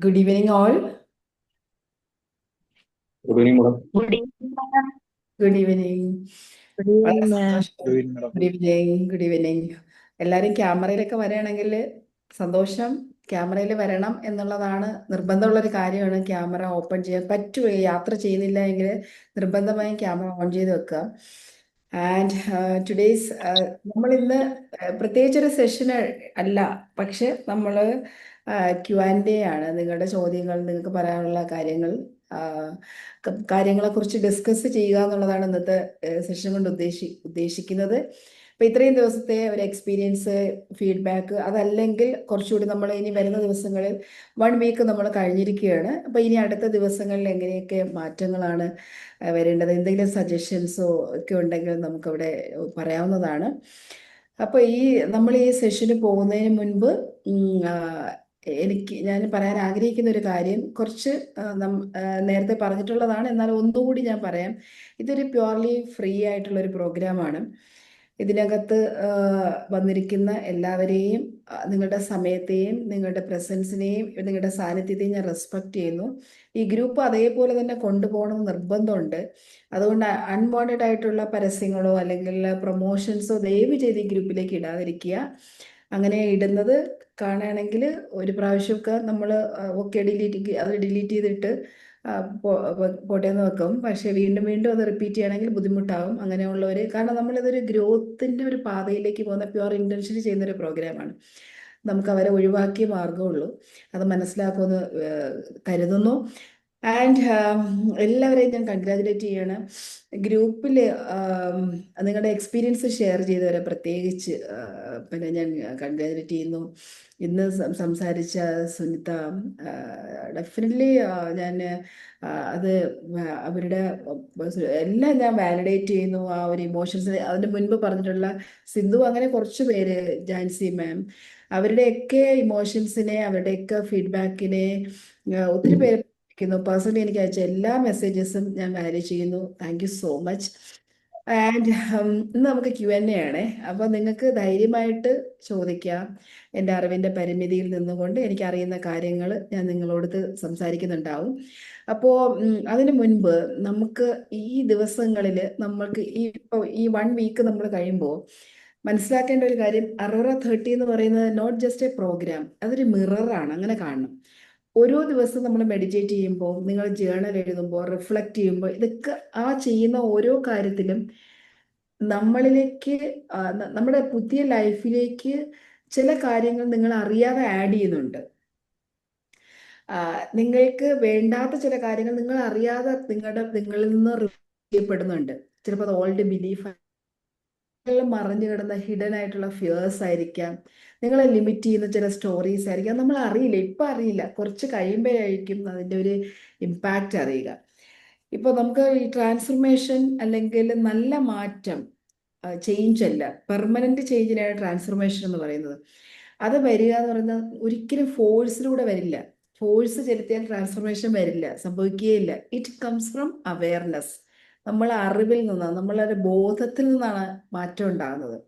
Good evening, all. Good evening, madam. Good evening, ma'am. Good evening. Good വളരെ evening, ma'am. സന്തോഷം. Good evening, madam. Good evening, good evening. എല്ലാവരും ക്യാമറയിലൊക്കെ വരികയാണെങ്കിൽ സന്തോഷം. ക്യാമറയിൽ വരണം എന്നുള്ളതാണ് നിർബന്ധമുള്ളൊരു കാര്യമാണ്. ക്യാമറ ഓപ്പൺ ചെയ്യാൻ പറ്റുമോ? യാത്ര ചെയ്യുന്നില്ല എങ്കിൽ നിർബന്ധമായും ക്യാമറ ഓൺ ചെയ്ത് വെക്കുക. ആൻഡ് ടുഡേയ്സ് നമ്മൾ ഇന്ന് പ്രത്യേകിച്ചൊരു സെഷൻ അല്ല, പക്ഷെ നമ്മൾ Q&A ആണ്. നിങ്ങളുടെ ചോദ്യങ്ങൾ, നിങ്ങൾക്ക് പറയാനുള്ള കാര്യങ്ങൾ, കാര്യങ്ങളെക്കുറിച്ച് ഡിസ്കസ് ചെയ്യുക എന്നുള്ളതാണ് ഇന്നത്തെ സെഷൻ കൊണ്ട് ഉദ്ദേശിക്കുന്നത്. അപ്പോൾ ഇത്രയും ദിവസത്തെ ഒരു എക്സ്പീരിയൻസ്, ഫീഡ്ബാക്ക്, അതല്ലെങ്കിൽ കുറച്ചുകൂടി നമ്മൾ ഇനി വരുന്ന ദിവസങ്ങളിൽ 1 വീക്ക് നമ്മൾ കഴിഞ്ഞിരിക്കുകയാണ്. അപ്പോൾ ഇനി അടുത്ത ദിവസങ്ങളിൽ എങ്ങനെയൊക്കെ മാറ്റങ്ങളാണ് വരേണ്ടത്, എന്തെങ്കിലും സജഷൻസോ ഒക്കെ ഉണ്ടെങ്കിൽ നമുക്കവിടെ പറയാവുന്നതാണ്. അപ്പോൾ നമ്മൾ ഈ സെഷന് പോകുന്നതിന് മുൻപ് ഞാൻ പറയാൻ ആഗ്രഹിക്കുന്ന ഒരു കാര്യം കുറച്ച് നേരത്തെ പറഞ്ഞിട്ടുള്ളതാണ്, എന്നാൽ ഒന്നുകൂടി ഞാൻ പറയാം. ഇതൊരു പ്യുവർലി ഫ്രീ ആയിട്ടുള്ള ഒരു പ്രോഗ്രാമാണ്. ഇതിനകത്ത് വന്നിരിക്കുന്ന എല്ലാവരെയും, നിങ്ങളുടെ സമയത്തെയും നിങ്ങളുടെ പ്രസൻസിനെയും നിങ്ങളുടെ സാന്നിധ്യത്തെയും ഞാൻ റെസ്പെക്റ്റ് ചെയ്യുന്നു. ഈ ഗ്രൂപ്പ് അതേപോലെ തന്നെ കൊണ്ടുപോകണമെന്ന് നിർബന്ധമുണ്ട്. അതുകൊണ്ട് അൺവാണ്ടഡ് ആയിട്ടുള്ള പരസ്യങ്ങളോ അല്ലെങ്കിൽ പ്രൊമോഷൻസോ ദയവ് ചെയ്ത് ഈ ഗ്രൂപ്പിലേക്ക് ഇടാതിരിക്കുക. അങ്ങനെ ഇടുന്നത് കാണുകയാണെങ്കിൽ ഒരു പ്രാവശ്യമൊക്കെ നമ്മൾ ഓക്കെ ഡിലീറ്റ് ചെയ്തിട്ട് പോട്ടെ എന്ന് വെക്കും. പക്ഷേ വീണ്ടും വീണ്ടും അത് റിപ്പീറ്റ് ചെയ്യണമെങ്കിൽ ബുദ്ധിമുട്ടാവും അങ്ങനെയുള്ളവർ. കാരണം നമ്മളിതൊരു ഗ്രോത്തിൻ്റെ ഒരു പാതയിലേക്ക് പോകുന്ന പ്യുവർ ഇൻറ്റൻഷനിൽ ചെയ്യുന്നൊരു പ്രോഗ്രാമാണ്. നമുക്ക് അവരെ ഒഴിവാക്കിയ മാർഗമുള്ളൂ. അത് മനസ്സിലാക്കുമെന്ന് കരുതുന്നു. ആൻഡ് എല്ലാവരെയും ഞാൻ കൺഗ്രാജുലേറ്റ് ചെയ്യണം. ഗ്രൂപ്പിൽ നിങ്ങളുടെ എക്സ്പീരിയൻസ് ഷെയർ ചെയ്തവരെ പ്രത്യേകിച്ച് പിന്നെ ഞാൻ കൺഗ്രാജുലേറ്റ് ചെയ്യുന്നു. ഇന്ന് സംസാരിച്ച സുനിത, ഡെഫിനറ്റ്ലി ഞാൻ അത് അവരുടെ എല്ലാം ഞാൻ വാലിഡേറ്റ് ചെയ്യുന്നു. ആ ഒരു ഇമോഷൻസ് അതിന് മുൻപ് പറഞ്ഞിട്ടുള്ള സിന്ധു, അങ്ങനെ കുറച്ച് പേര്, ജാൻസി മാം, അവരുടെയൊക്കെ ഇമോഷൻസിനെ, അവരുടെയൊക്കെ ഫീഡ്ബാക്കിനെ ഒത്തിരി പേര് പേഴ്സണലി എനിക്ക് അയച്ച എല്ലാ മെസ്സേജസും ഞാൻ വാല്യൂ ചെയ്യുന്നു. Thank you so much. And ഇന്ന് നമുക്ക് Q&A ആണ്. അപ്പോൾ നിങ്ങൾക്ക് ധൈര്യമായിട്ട് ചോദിക്കാം. എൻ്റെ അറിവിൻ്റെ പരിമിതിയിൽ നിന്നുകൊണ്ട് എനിക്കറിയുന്ന കാര്യങ്ങൾ ഞാൻ നിങ്ങളോട് സംസാരിക്കുന്നുണ്ടാവും. അപ്പോൾ അതിനു മുൻപ് നമുക്ക് ഈ ദിവസങ്ങളിൽ നമ്മൾക്ക് ഇപ്പോൾ ഈ 1 വീക്ക് നമ്മൾ കഴിയുമ്പോൾ മനസ്സിലാക്കേണ്ട ഒരു കാര്യം, അറോറ 30 എന്ന് പറയുന്നത് നോട്ട് ജസ്റ്റ് എ പ്രോഗ്രാം, അതൊരു മിററാണ്. അങ്ങനെ കാണണം. ഓരോ ദിവസം നമ്മൾ മെഡിറ്റേറ്റ് ചെയ്യുമ്പോൾ, നിങ്ങൾ ജേണൽ എഴുതുമ്പോൾ, റിഫ്ലക്റ്റ് ചെയ്യുമ്പോൾ, ഇതൊക്കെ ആ ചെയ്യുന്ന ഓരോ കാര്യത്തിലും നമ്മളിലേക്ക് നമ്മുടെ പുതിയ ലൈഫിലേക്ക് ചില കാര്യങ്ങൾ നിങ്ങൾ അറിയാതെ ആഡ് ചെയ്യുന്നുണ്ട്. നിങ്ങൾക്ക് വേണ്ടാത്ത ചില കാര്യങ്ങൾ നിങ്ങൾ അറിയാതെ നിങ്ങളിൽ നിന്ന് ചെയ്യപ്പെടുന്നുണ്ട്. ചിലപ്പോൾ അത് ഓൾഡ് ബിലീഫ്, മറഞ്ഞു കിടന്ന ഹിഡൻ ആയിട്ടുള്ള ഫിയേഴ്സ് ആയിരിക്കാം, നിങ്ങളെ ലിമിറ്റ് ചെയ്യുന്ന ചില സ്റ്റോറീസ് ആയിരിക്കാം. നമ്മൾ അറിയില്ല, ഇപ്പം അറിയില്ല, കുറച്ച് കഴിയുമ്പോഴായിരിക്കും അതിൻ്റെ ഒരു ഇമ്പാക്റ്റ് അറിയുക. ഇപ്പോൾ നമുക്ക് ഈ ട്രാൻസ്ഫർമേഷൻ അല്ലെങ്കിൽ നല്ല മാറ്റം, ചേഞ്ച് അല്ല, പെർമനന്റ് ചേഞ്ചിനാണ് ട്രാൻസ്ഫർമേഷൻ എന്ന് പറയുന്നത്. അത് വരിക എന്ന് പറയുന്നത് ഒരിക്കലും ഫോഴ്സിലൂടെ വരില്ല. ഫോഴ്സ് ചെലുത്തിയാൽ ട്രാൻസ്ഫർമേഷൻ വരില്ല, സംഭവിക്കുകയില്ല. It comes from awareness. നമ്മൾ അറിവിൽ നിന്നാണ്, നമ്മളൊരു ബോധത്തിൽ നിന്നാണ് മാറ്റം ഉണ്ടാകുന്നത്,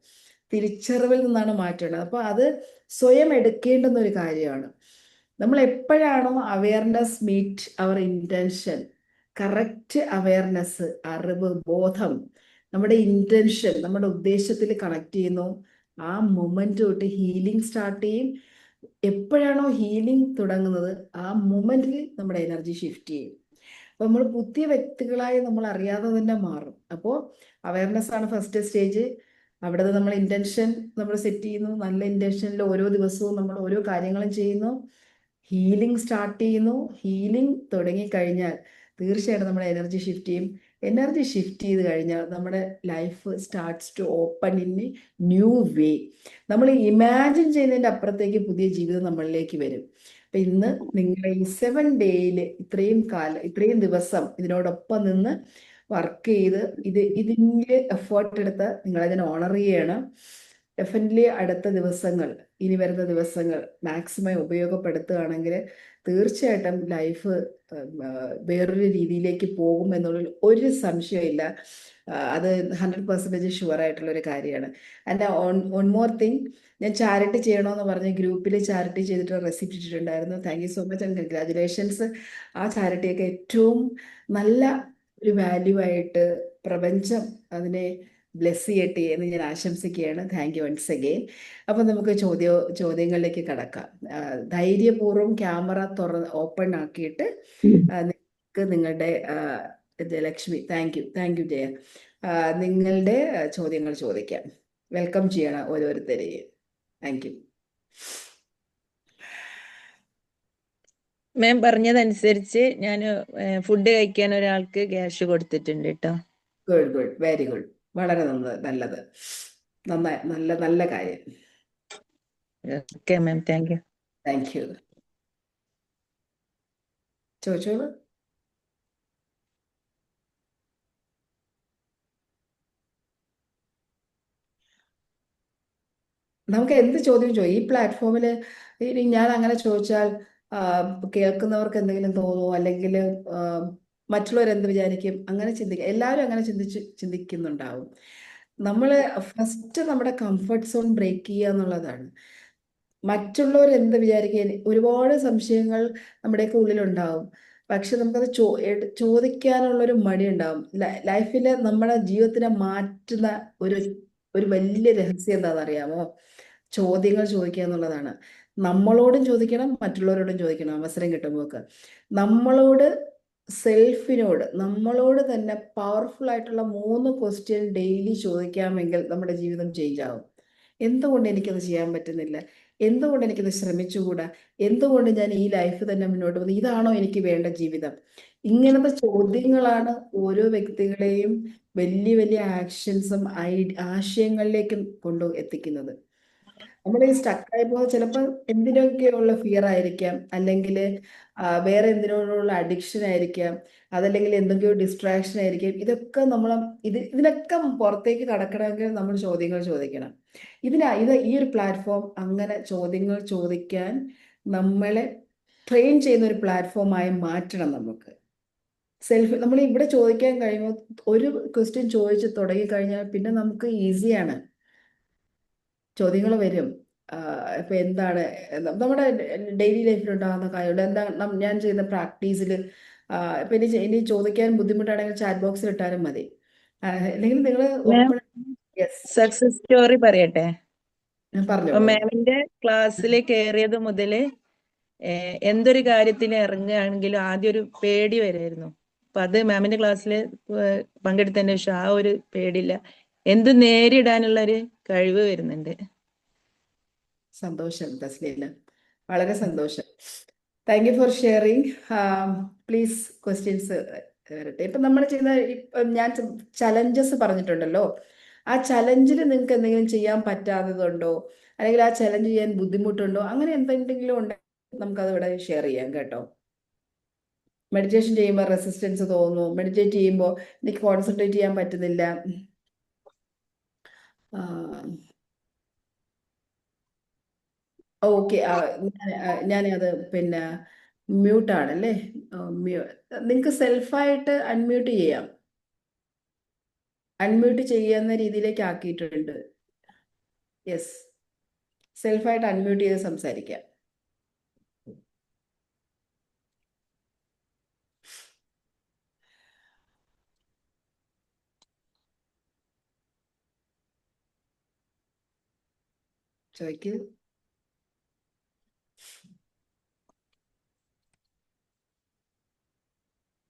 തിരിച്ചറിവിൽ നിന്നാണ് മാറ്റം ഉണ്ടാകുന്നത്. അപ്പോൾ അത് സ്വയം എടുക്കേണ്ടുന്ന ഒരു കാര്യമാണ്. നമ്മൾ എപ്പോഴാണോ അവെയർനെസ് മീറ്റ് അവർ ഇൻറ്റൻഷൻ, കറക്റ്റ് അവെയർനെസ്, അറിവ്, ബോധം നമ്മുടെ ഇൻറ്റൻഷൻ, നമ്മുടെ ഉദ്ദേശത്തിൽ കണക്ട് ചെയ്യുന്നു, ആ മൊമെന്റ് തൊട്ട് ഹീലിംഗ് സ്റ്റാർട്ട് ചെയ്യും. എപ്പോഴാണോ ഹീലിംഗ് തുടങ്ങുന്നത്, ആ മൊമെന്റിൽ നമ്മുടെ എനർജി ഷിഫ്റ്റ് ചെയ്യും. അപ്പോൾ നമ്മൾ പുതിയ വ്യക്തികളായി നമ്മൾ അറിയാതെ തന്നെ മാറും. അപ്പോൾ അവയർനെസ് ആണ് ഫസ്റ്റ് സ്റ്റേജ്. അവിടെ നമ്മൾ ഇൻറ്റൻഷൻ നമ്മൾ സെറ്റ് ചെയ്യുന്നു. നല്ല ഇൻറ്റൻഷനിൽ ഓരോ ദിവസവും നമ്മൾ ഓരോ കാര്യങ്ങളും ചെയ്യുന്നു. ഹീലിംഗ് സ്റ്റാർട്ട് ചെയ്യുന്നു. ഹീലിംഗ് തുടങ്ങിക്കഴിഞ്ഞാൽ തീർച്ചയായിട്ടും നമ്മുടെ എനർജി ഷിഫ്റ്റ് ചെയ്യും. എനർജി ഷിഫ്റ്റ് ചെയ്ത് കഴിഞ്ഞാൽ നമ്മുടെ life starts to open in a new way. നമ്മൾ ഇമാജിൻ ചെയ്യുന്നതിൻ്റെ അപ്പുറത്തേക്ക് പുതിയ ജീവിതം നമ്മളിലേക്ക് വരും. അപ്പം ഇന്ന് നിങ്ങളെ ഈ 7 ഡേയിൽ ഇത്രയും ദിവസം ഇതിനോടൊപ്പം നിന്ന് വർക്ക് ചെയ്ത് ഇതിൻ്റെ എഫേർട്ട് എടുത്ത് നിങ്ങളതിനെ ഓണർ ചെയ്യണം. ഡെഫിനറ്റ്ലി അടുത്ത ദിവസങ്ങൾ, ഇനി വരുന്ന ദിവസങ്ങൾ മാക്സിമം ഉപയോഗപ്പെടുത്തുകയാണെങ്കിൽ തീർച്ചയായിട്ടും ലൈഫ് വേറൊരു രീതിയിലേക്ക് പോകും എന്നുള്ളതിൽ ഒരു സംശയമില്ല. അത് 100% ഷുവർ ആയിട്ടുള്ളൊരു കാര്യമാണ്. ആൻഡ് ഓൺ മോർ തിങ്, ഞാൻ ചാരിറ്റി ചെയ്യണമെന്ന് പറഞ്ഞ് ഗ്രൂപ്പിൽ ചാരിറ്റി ചെയ്തിട്ട് റെസിപ്റ്റ് ഇട്ടിട്ടുണ്ടായിരുന്നു. Thank you so much and congratulations. ആ ചാരിറ്റിയൊക്കെ ഏറ്റവും നല്ല ഒരു വാല്യൂ ആയിട്ട് പ്രപഞ്ചം അതിനെ ബ്ലെസ് ചെയ്യട്ടെ എന്ന് ഞാൻ ആശംസിക്കുകയാണ്. Thank you once again. അപ്പം നമുക്ക് ചോദ്യങ്ങളിലേക്ക് കടക്കാം. ധൈര്യപൂർവ്വം ക്യാമറ ഓപ്പൺ ആക്കിയിട്ട് നിങ്ങൾക്ക് നിങ്ങളുടെ ജയലക്ഷ്മി, താങ്ക് യു ജയ. നിങ്ങളുടെ ചോദ്യങ്ങൾ ചോദിക്കാം. വെൽക്കം ചെയ്യണം ഓരോരുത്തരെയും. Thank you. മാം പറഞ്ഞതനുസരിച്ച് ഞാൻ ഫുഡ് കഴിക്കാൻ ഒരാൾക്ക് ക്യാഷ് കൊടുത്തിട്ടുണ്ട് കേട്ടോ. Good good, very good. വളരെ നല്ലത്, നന്നായി, നല്ല നല്ല കാര്യം. Okay ma'am, thank you. Thank you. ചോദിച്ചോളൂ. നമുക്ക് എന്ത് ചോദ്യം ഈ പ്ലാറ്റ്ഫോമിൽ ഇനി ഞാൻ അങ്ങനെ ചോദിച്ചാൽ കേൾക്കുന്നവർക്ക് എന്തെങ്കിലും തോന്നുമോ, അല്ലെങ്കിൽ മറ്റുള്ളവർ എന്ത് വിചാരിക്കും, അങ്ങനെ ചിന്തിക്കുക. എല്ലാവരും അങ്ങനെ ചിന്തിക്കുന്നുണ്ടാവും. നമ്മൾ ഫസ്റ്റ് നമ്മുടെ കംഫർട്ട് സോൺ ബ്രേക്ക് ചെയ്യുക എന്നുള്ളതാണ്. മറ്റുള്ളവർ എന്ത് വിചാരിക്കുക, ഒരുപാട് സംശയങ്ങൾ നമ്മുടെയൊക്കെ ഉള്ളിലുണ്ടാവും. പക്ഷെ നമുക്കത് ചോദിക്കാനുള്ളൊരു മടി ഉണ്ടാവും. ലൈഫിൽ നമ്മുടെ ജീവിതത്തിനെ മാറ്റുന്ന ഒരു ഒരു വലിയ രഹസ്യം എന്താണെന്നറിയാമോ? ചോദ്യങ്ങൾ ചോദിക്കുക എന്നുള്ളതാണ്. നമ്മളോടും ചോദിക്കണം, മറ്റുള്ളവരോടും ചോദിക്കണം അവസരം കിട്ടുമ്പോൾ. നമ്മളോട്, സെൽഫിനോട്, നമ്മളോട് തന്നെ പവർഫുൾ ആയിട്ടുള്ള 3 ക്വസ്റ്റ്യൻ ഡെയിലി ചോദിക്കാമെങ്കിൽ നമ്മുടെ ജീവിതം ചേഞ്ച് ആവും. എന്തുകൊണ്ട് എനിക്കത് ചെയ്യാൻ പറ്റുന്നില്ല? എന്തുകൊണ്ട് എനിക്കത് ശ്രമിച്ചുകൂടാ? എന്തുകൊണ്ട് ഞാൻ ഈ ലൈഫ് തന്നെ മുന്നോട്ട് പോകുന്നു? ഇതാണോ എനിക്ക് വേണ്ട ജീവിതം? ഇങ്ങനത്തെ ചോദ്യങ്ങളാണ് ഓരോ വ്യക്തികളെയും വലിയ വലിയ ആക്ഷൻസും ആശയങ്ങളിലേക്കും എത്തിക്കുന്നത്. നമ്മൾ ഈ സ്റ്റക്കായി പോകുന്നത് ചിലപ്പോൾ എന്തിനൊക്കെയുള്ള ഫിയർ ആയിരിക്കാം, അല്ലെങ്കിൽ വേറെ എന്തിനോടുള്ള അഡിക്ഷൻ ആയിരിക്കാം, അതല്ലെങ്കിൽ എന്തൊക്കെയോ ഡിസ്ട്രാക്ഷൻ ആയിരിക്കും. ഇതൊക്കെ നമ്മൾ ഇതിനൊക്കെ പുറത്തേക്ക് കടക്കണമെങ്കിൽ നമ്മൾ ചോദ്യങ്ങൾ ചോദിക്കണം. ഈ ഒരു പ്ലാറ്റ്ഫോം അങ്ങനെ ചോദ്യങ്ങൾ ചോദിക്കാൻ നമ്മളെ ട്രെയിൻ ചെയ്യുന്ന ഒരു പ്ലാറ്റ്ഫോമായി മാറ്റണം. നമുക്ക് നമ്മൾ ഇവിടെ ചോദിക്കാൻ കഴിയുമ്പോൾ ഒരു ക്വസ്റ്റ്യൻ ചോദിച്ച് തുടങ്ങി കഴിഞ്ഞാൽ പിന്നെ നമുക്ക് ഈസിയാണ്. ചോദ്യങ്ങൾ വരും. ഇപ്പൊ എന്താണ് നമ്മുടെ ഡെയിലി ലൈഫിൽ ഉണ്ടാകുന്ന കാര്യങ്ങൾ, എന്താ ഞാൻ ചെയ്യുന്ന പ്രാക്ടീസിൽ, ഇപ്പൊ ഇനി ചോദിക്കാൻ ബുദ്ധിമുട്ടാണെങ്കിൽ ചാറ്റ് ബോക്സിൽ ഇട്ടാലും മതി. അല്ലെങ്കിൽ നിങ്ങൾ ഓപ്പൺ. യെസ്, സക്സസ് സ്റ്റോറി പറയട്ടെ. പറഞ്ഞോളൂ. മാമിന്റെ ക്ലാസ്സിൽ കയറിയത് മുതല് എന്തൊരു കാര്യത്തിന് ഇറങ്ങുകയാണെങ്കിലും ആദ്യം ഒരു പേടി വരായിരുന്നു. അപ്പൊ അത് മാമിന്റെ ക്ലാസ്സിൽ പങ്കെടുത്തതിന് ശേഷം ആ ഒരു പേടിയില്ല, എന്ത് നേരിടാനുള്ള ഒരു കഴിവ് വരുന്നുണ്ട്. സന്തോഷം തസ്ലീല, വളരെ സന്തോഷം. Thank you for sharing. Please questions വരട്ടെ. ഇപ്പം നമ്മൾ ചെയ്യുന്ന, ഇപ്പം ഞാൻ ചലഞ്ചസ് പറഞ്ഞിട്ടുണ്ടല്ലോ, ആ ചലഞ്ചിൽ നിങ്ങൾക്ക് എന്തെങ്കിലും ചെയ്യാൻ പറ്റാത്തതുണ്ടോ, അല്ലെങ്കിൽ ആ ചലഞ്ച് ചെയ്യാൻ ബുദ്ധിമുട്ടുണ്ടോ, അങ്ങനെ എന്തെങ്കിലും ഉണ്ടെങ്കിൽ നമുക്കത് ഇവിടെ ഷെയർ ചെയ്യാം കേട്ടോ. മെഡിറ്റേഷൻ ചെയ്യുമ്പോൾ റെസിസ്റ്റൻസ് തോന്നുന്നു, മെഡിറ്റേറ്റ് ചെയ്യുമ്പോൾ എനിക്ക് കോൺസെൻട്രേറ്റ് ചെയ്യാൻ പറ്റുന്നില്ല. ഓക്കെ, ഞാനത് പിന്നെ മ്യൂട്ടാണല്ലേ. നിങ്ങൾക്ക് സെൽഫായിട്ട് അൺമ്യൂട്ട് ചെയ്യാം. അൺമ്യൂട്ട് ചെയ്യുന്ന രീതിയിലേക്ക് ആക്കിയിട്ടുണ്ട്. യെസ്, സെൽഫായിട്ട് അൺമ്യൂട്ട് ചെയ്ത് സംസാരിക്കാം. ചോദിക്കൂ.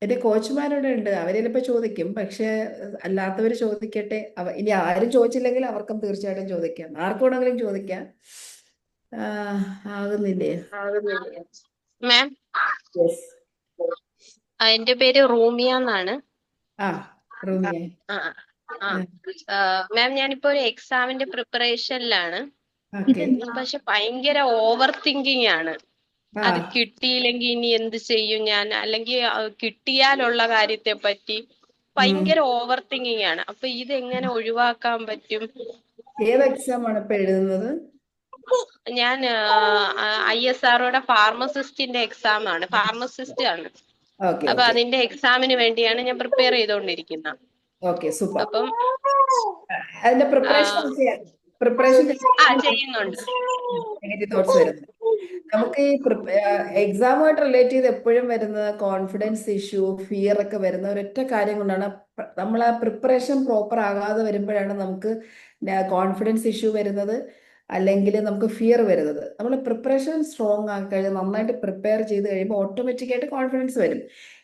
എൻ്റെ കോച്ചുമാരിവിടെ ഉണ്ട്, അവർ ചിലപ്പോൾ ചോദിക്കും. പക്ഷെ അല്ലാത്തവർ ചോദിക്കട്ടെ. ഇനി ആരും ചോദിച്ചില്ലെങ്കിൽ അവർക്കും തീർച്ചയായിട്ടും ചോദിക്കാം, ആർക്കും വേണമെങ്കിലും ചോദിക്കാം. ആകുന്നില്ലേ? മാം, യെസ്. എന്റെ പേര് റൂമിയ എന്നാണ്. ആ, റൂമിയ. മാം, ഞാനിപ്പോ ഒരു എക്സാമിന്റെ പ്രിപ്പറേഷനിലാണ്. ഓക്കെ. പക്ഷെ ഭയങ്കര ഓവർ തിങ്കിങ് ആണ്. അത് കിട്ടിയില്ലെങ്കിൽ ഇനി എന്ത് ചെയ്യും ഞാൻ, അല്ലെങ്കിൽ കിട്ടിയാലുള്ള കാര്യത്തെ പറ്റി ഭയങ്കര ഓവർ തിങ്കിങ് ആണ്. അപ്പൊ ഇത് എങ്ങനെ ഒഴിവാക്കാൻ പറ്റും? ഏത് എക്സാം ആണ് ഇപ്പൊ എഴുതുന്നത്? ഞാൻ ISROയുടെ ഫാർമസിസ്റ്റിന്റെ എക്സാം ആണ്, ഫാർമസിസ്റ്റ് ആണ്. ഓക്കെ അപ്പൊ ഓക്കെ അതിന്റെ എക്സാമിന് വേണ്ടിയാണ് ഞാൻ പ്രിപ്പയർ ചെയ്തോണ്ടിരിക്കുന്നത്. Okay, super. അപ്പം അതിന്റെ പ്രിപ്പറേഷൻ പ്രിപ്പറേഷൻ ചെയ്യുന്നുണ്ട്. നെഗറ്റീവ് തോട്ട്സ് വരുന്നത്. നമുക്ക് ഈ എക്സാമുമായിട്ട് റിലേറ്റ് ചെയ്ത് എപ്പോഴും വരുന്ന കോൺഫിഡൻസ് ഇഷ്യൂ, ഫിയർ ഒക്കെ വരുന്ന ഒരൊറ്റ കാര്യം കൊണ്ടാണ് നമ്മൾ ആ പ്രിപ്പറേഷൻ പ്രോപ്പർ ആകാതെ വരുമ്പോഴാണ് നമുക്ക് കോൺഫിഡൻസ് ഇഷ്യൂ വരുന്നത്, അല്ലെങ്കിൽ നമുക്ക് ഫിയർ വരുന്നത്. നമ്മൾ പ്രിപ്പറേഷൻ സ്ട്രോങ് ആക്കി കഴിഞ്ഞാൽ, നന്നായിട്ട് പ്രിപ്പയർ ചെയ്ത് കഴിയുമ്പോൾ ഓട്ടോമാറ്റിക്കായിട്ട് കോൺഫിഡൻസ് വരും.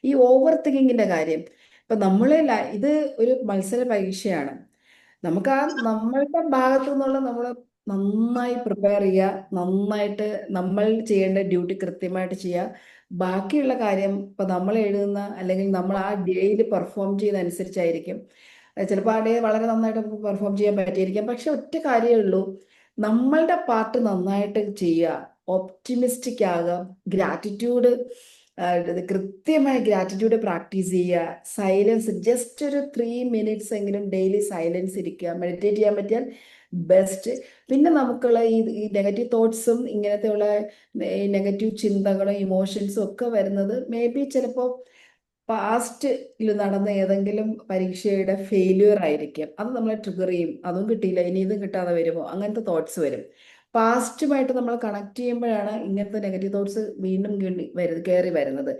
ഈ ഓവർ തിങ്കിങ്ങിന്റെ കാര്യം, ഇപ്പൊ നമ്മളെ ഇത് ഒരു മത്സര പരീക്ഷയാണ്. നമുക്ക് ആ നമ്മളുടെ ഭാഗത്തു നിന്നുള്ള നമ്മൾ നന്നായി പ്രിപ്പയർ ചെയ്യുക, നന്നായിട്ട് നമ്മൾ ചെയ്യേണ്ട ഡ്യൂട്ടി കൃത്യമായിട്ട് ചെയ്യുക. ബാക്കിയുള്ള കാര്യം ഇപ്പൊ നമ്മൾ എഴുതുന്ന അല്ലെങ്കിൽ നമ്മൾ ആ ഡേയിൽ പെർഫോം ചെയ്യുന്ന അനുസരിച്ചായിരിക്കും. ചിലപ്പോൾ ആ ഡേ വളരെ നന്നായിട്ട് പെർഫോം ചെയ്യാൻ പറ്റിയിരിക്കാം. പക്ഷെ ഒറ്റ കാര്യമേ ഉള്ളൂ, നമ്മളുടെ പാർട്ട് നന്നായിട്ട് ചെയ്യുക, ഓപ്റ്റിമിസ്റ്റിക് ആകുക, ഗ്രാറ്റിറ്റ്യൂഡ് കൃത്യമായി ഗ്രാറ്റിറ്റ്യൂഡ് പ്രാക്ടീസ് ചെയ്യുക, സൈലൻസ് ജസ്റ്റ് ഒരു 3 minutes എങ്കിലും ഡെയിലി സൈലൻസ് ഇരിക്കുക, മെഡിറ്റേറ്റ് ചെയ്യാൻ പറ്റിയാൽ ബെസ്റ്റ്. പിന്നെ നമുക്കുള്ള ഈ നെഗറ്റീവ് തോട്ട്സും ഇങ്ങനത്തെയുള്ള ഈ നെഗറ്റീവ് ചിന്തകളും ഇമോഷൻസും ഒക്കെ വരുന്നത് മേ ബി ചിലപ്പോൾ പാസ്റ്റിൽ നടന്ന ഏതെങ്കിലും പരീക്ഷയുടെ ഫെയിലിയർ ആയിരിക്കും. അത് നമ്മളെ ട്രിഗർ ചെയ്യും. അതും കിട്ടിയില്ല, ഇനി ഇതും കിട്ടാതെ വരുമോ, അങ്ങനത്തെ തോട്ട്സ് വരും. പാസ്റ്റുമായിട്ട് നമ്മൾ കണക്ട് ചെയ്യുമ്പോഴാണ് ഇങ്ങനത്തെ നെഗറ്റീവ് തോട്ട്സ് വീണ്ടും കയറി വരുന്നത്.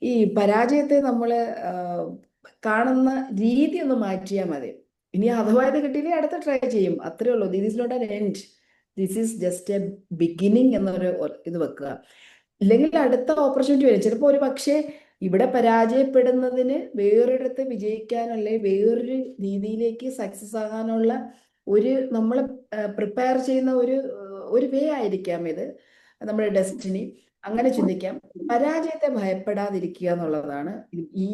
ഈ പരാജയത്തെ നമ്മൾ കാണുന്ന രീതി ഒന്ന് മാറ്റിയാൽ മതി. ഇനി അഥവാ ഇത് കിട്ടിയില്ലേ അടുത്ത ട്രൈ ചെയ്യും, അത്രേ ഉള്ളൂ. This is not an end, this is just a beginning എന്നൊരു ഇത് വെക്കുക. ഇല്ലെങ്കിൽ അടുത്ത ഓപ്പർച്യൂണിറ്റി വരും. ചിലപ്പോൾ ഒരു പക്ഷേ ഇവിടെ പരാജയപ്പെടുന്നതിന് വേറൊരിടത്ത് വിജയിക്കാനല്ലേ വേറൊരു രീതിയിലേക്ക് സക്സസ് ആകാനുള്ള ഒരു നമ്മൾ പ്രിപ്പയർ ചെയ്യുന്ന ഒരു വേ ആയിരിക്കാം ഇത്, നമ്മുടെ ഡെസ്റ്റിനി. അങ്ങനെ ചിന്തിക്കാം. പരാജയത്തെ ഭയപ്പെടാതിരിക്കുക എന്നുള്ളതാണ് ഈ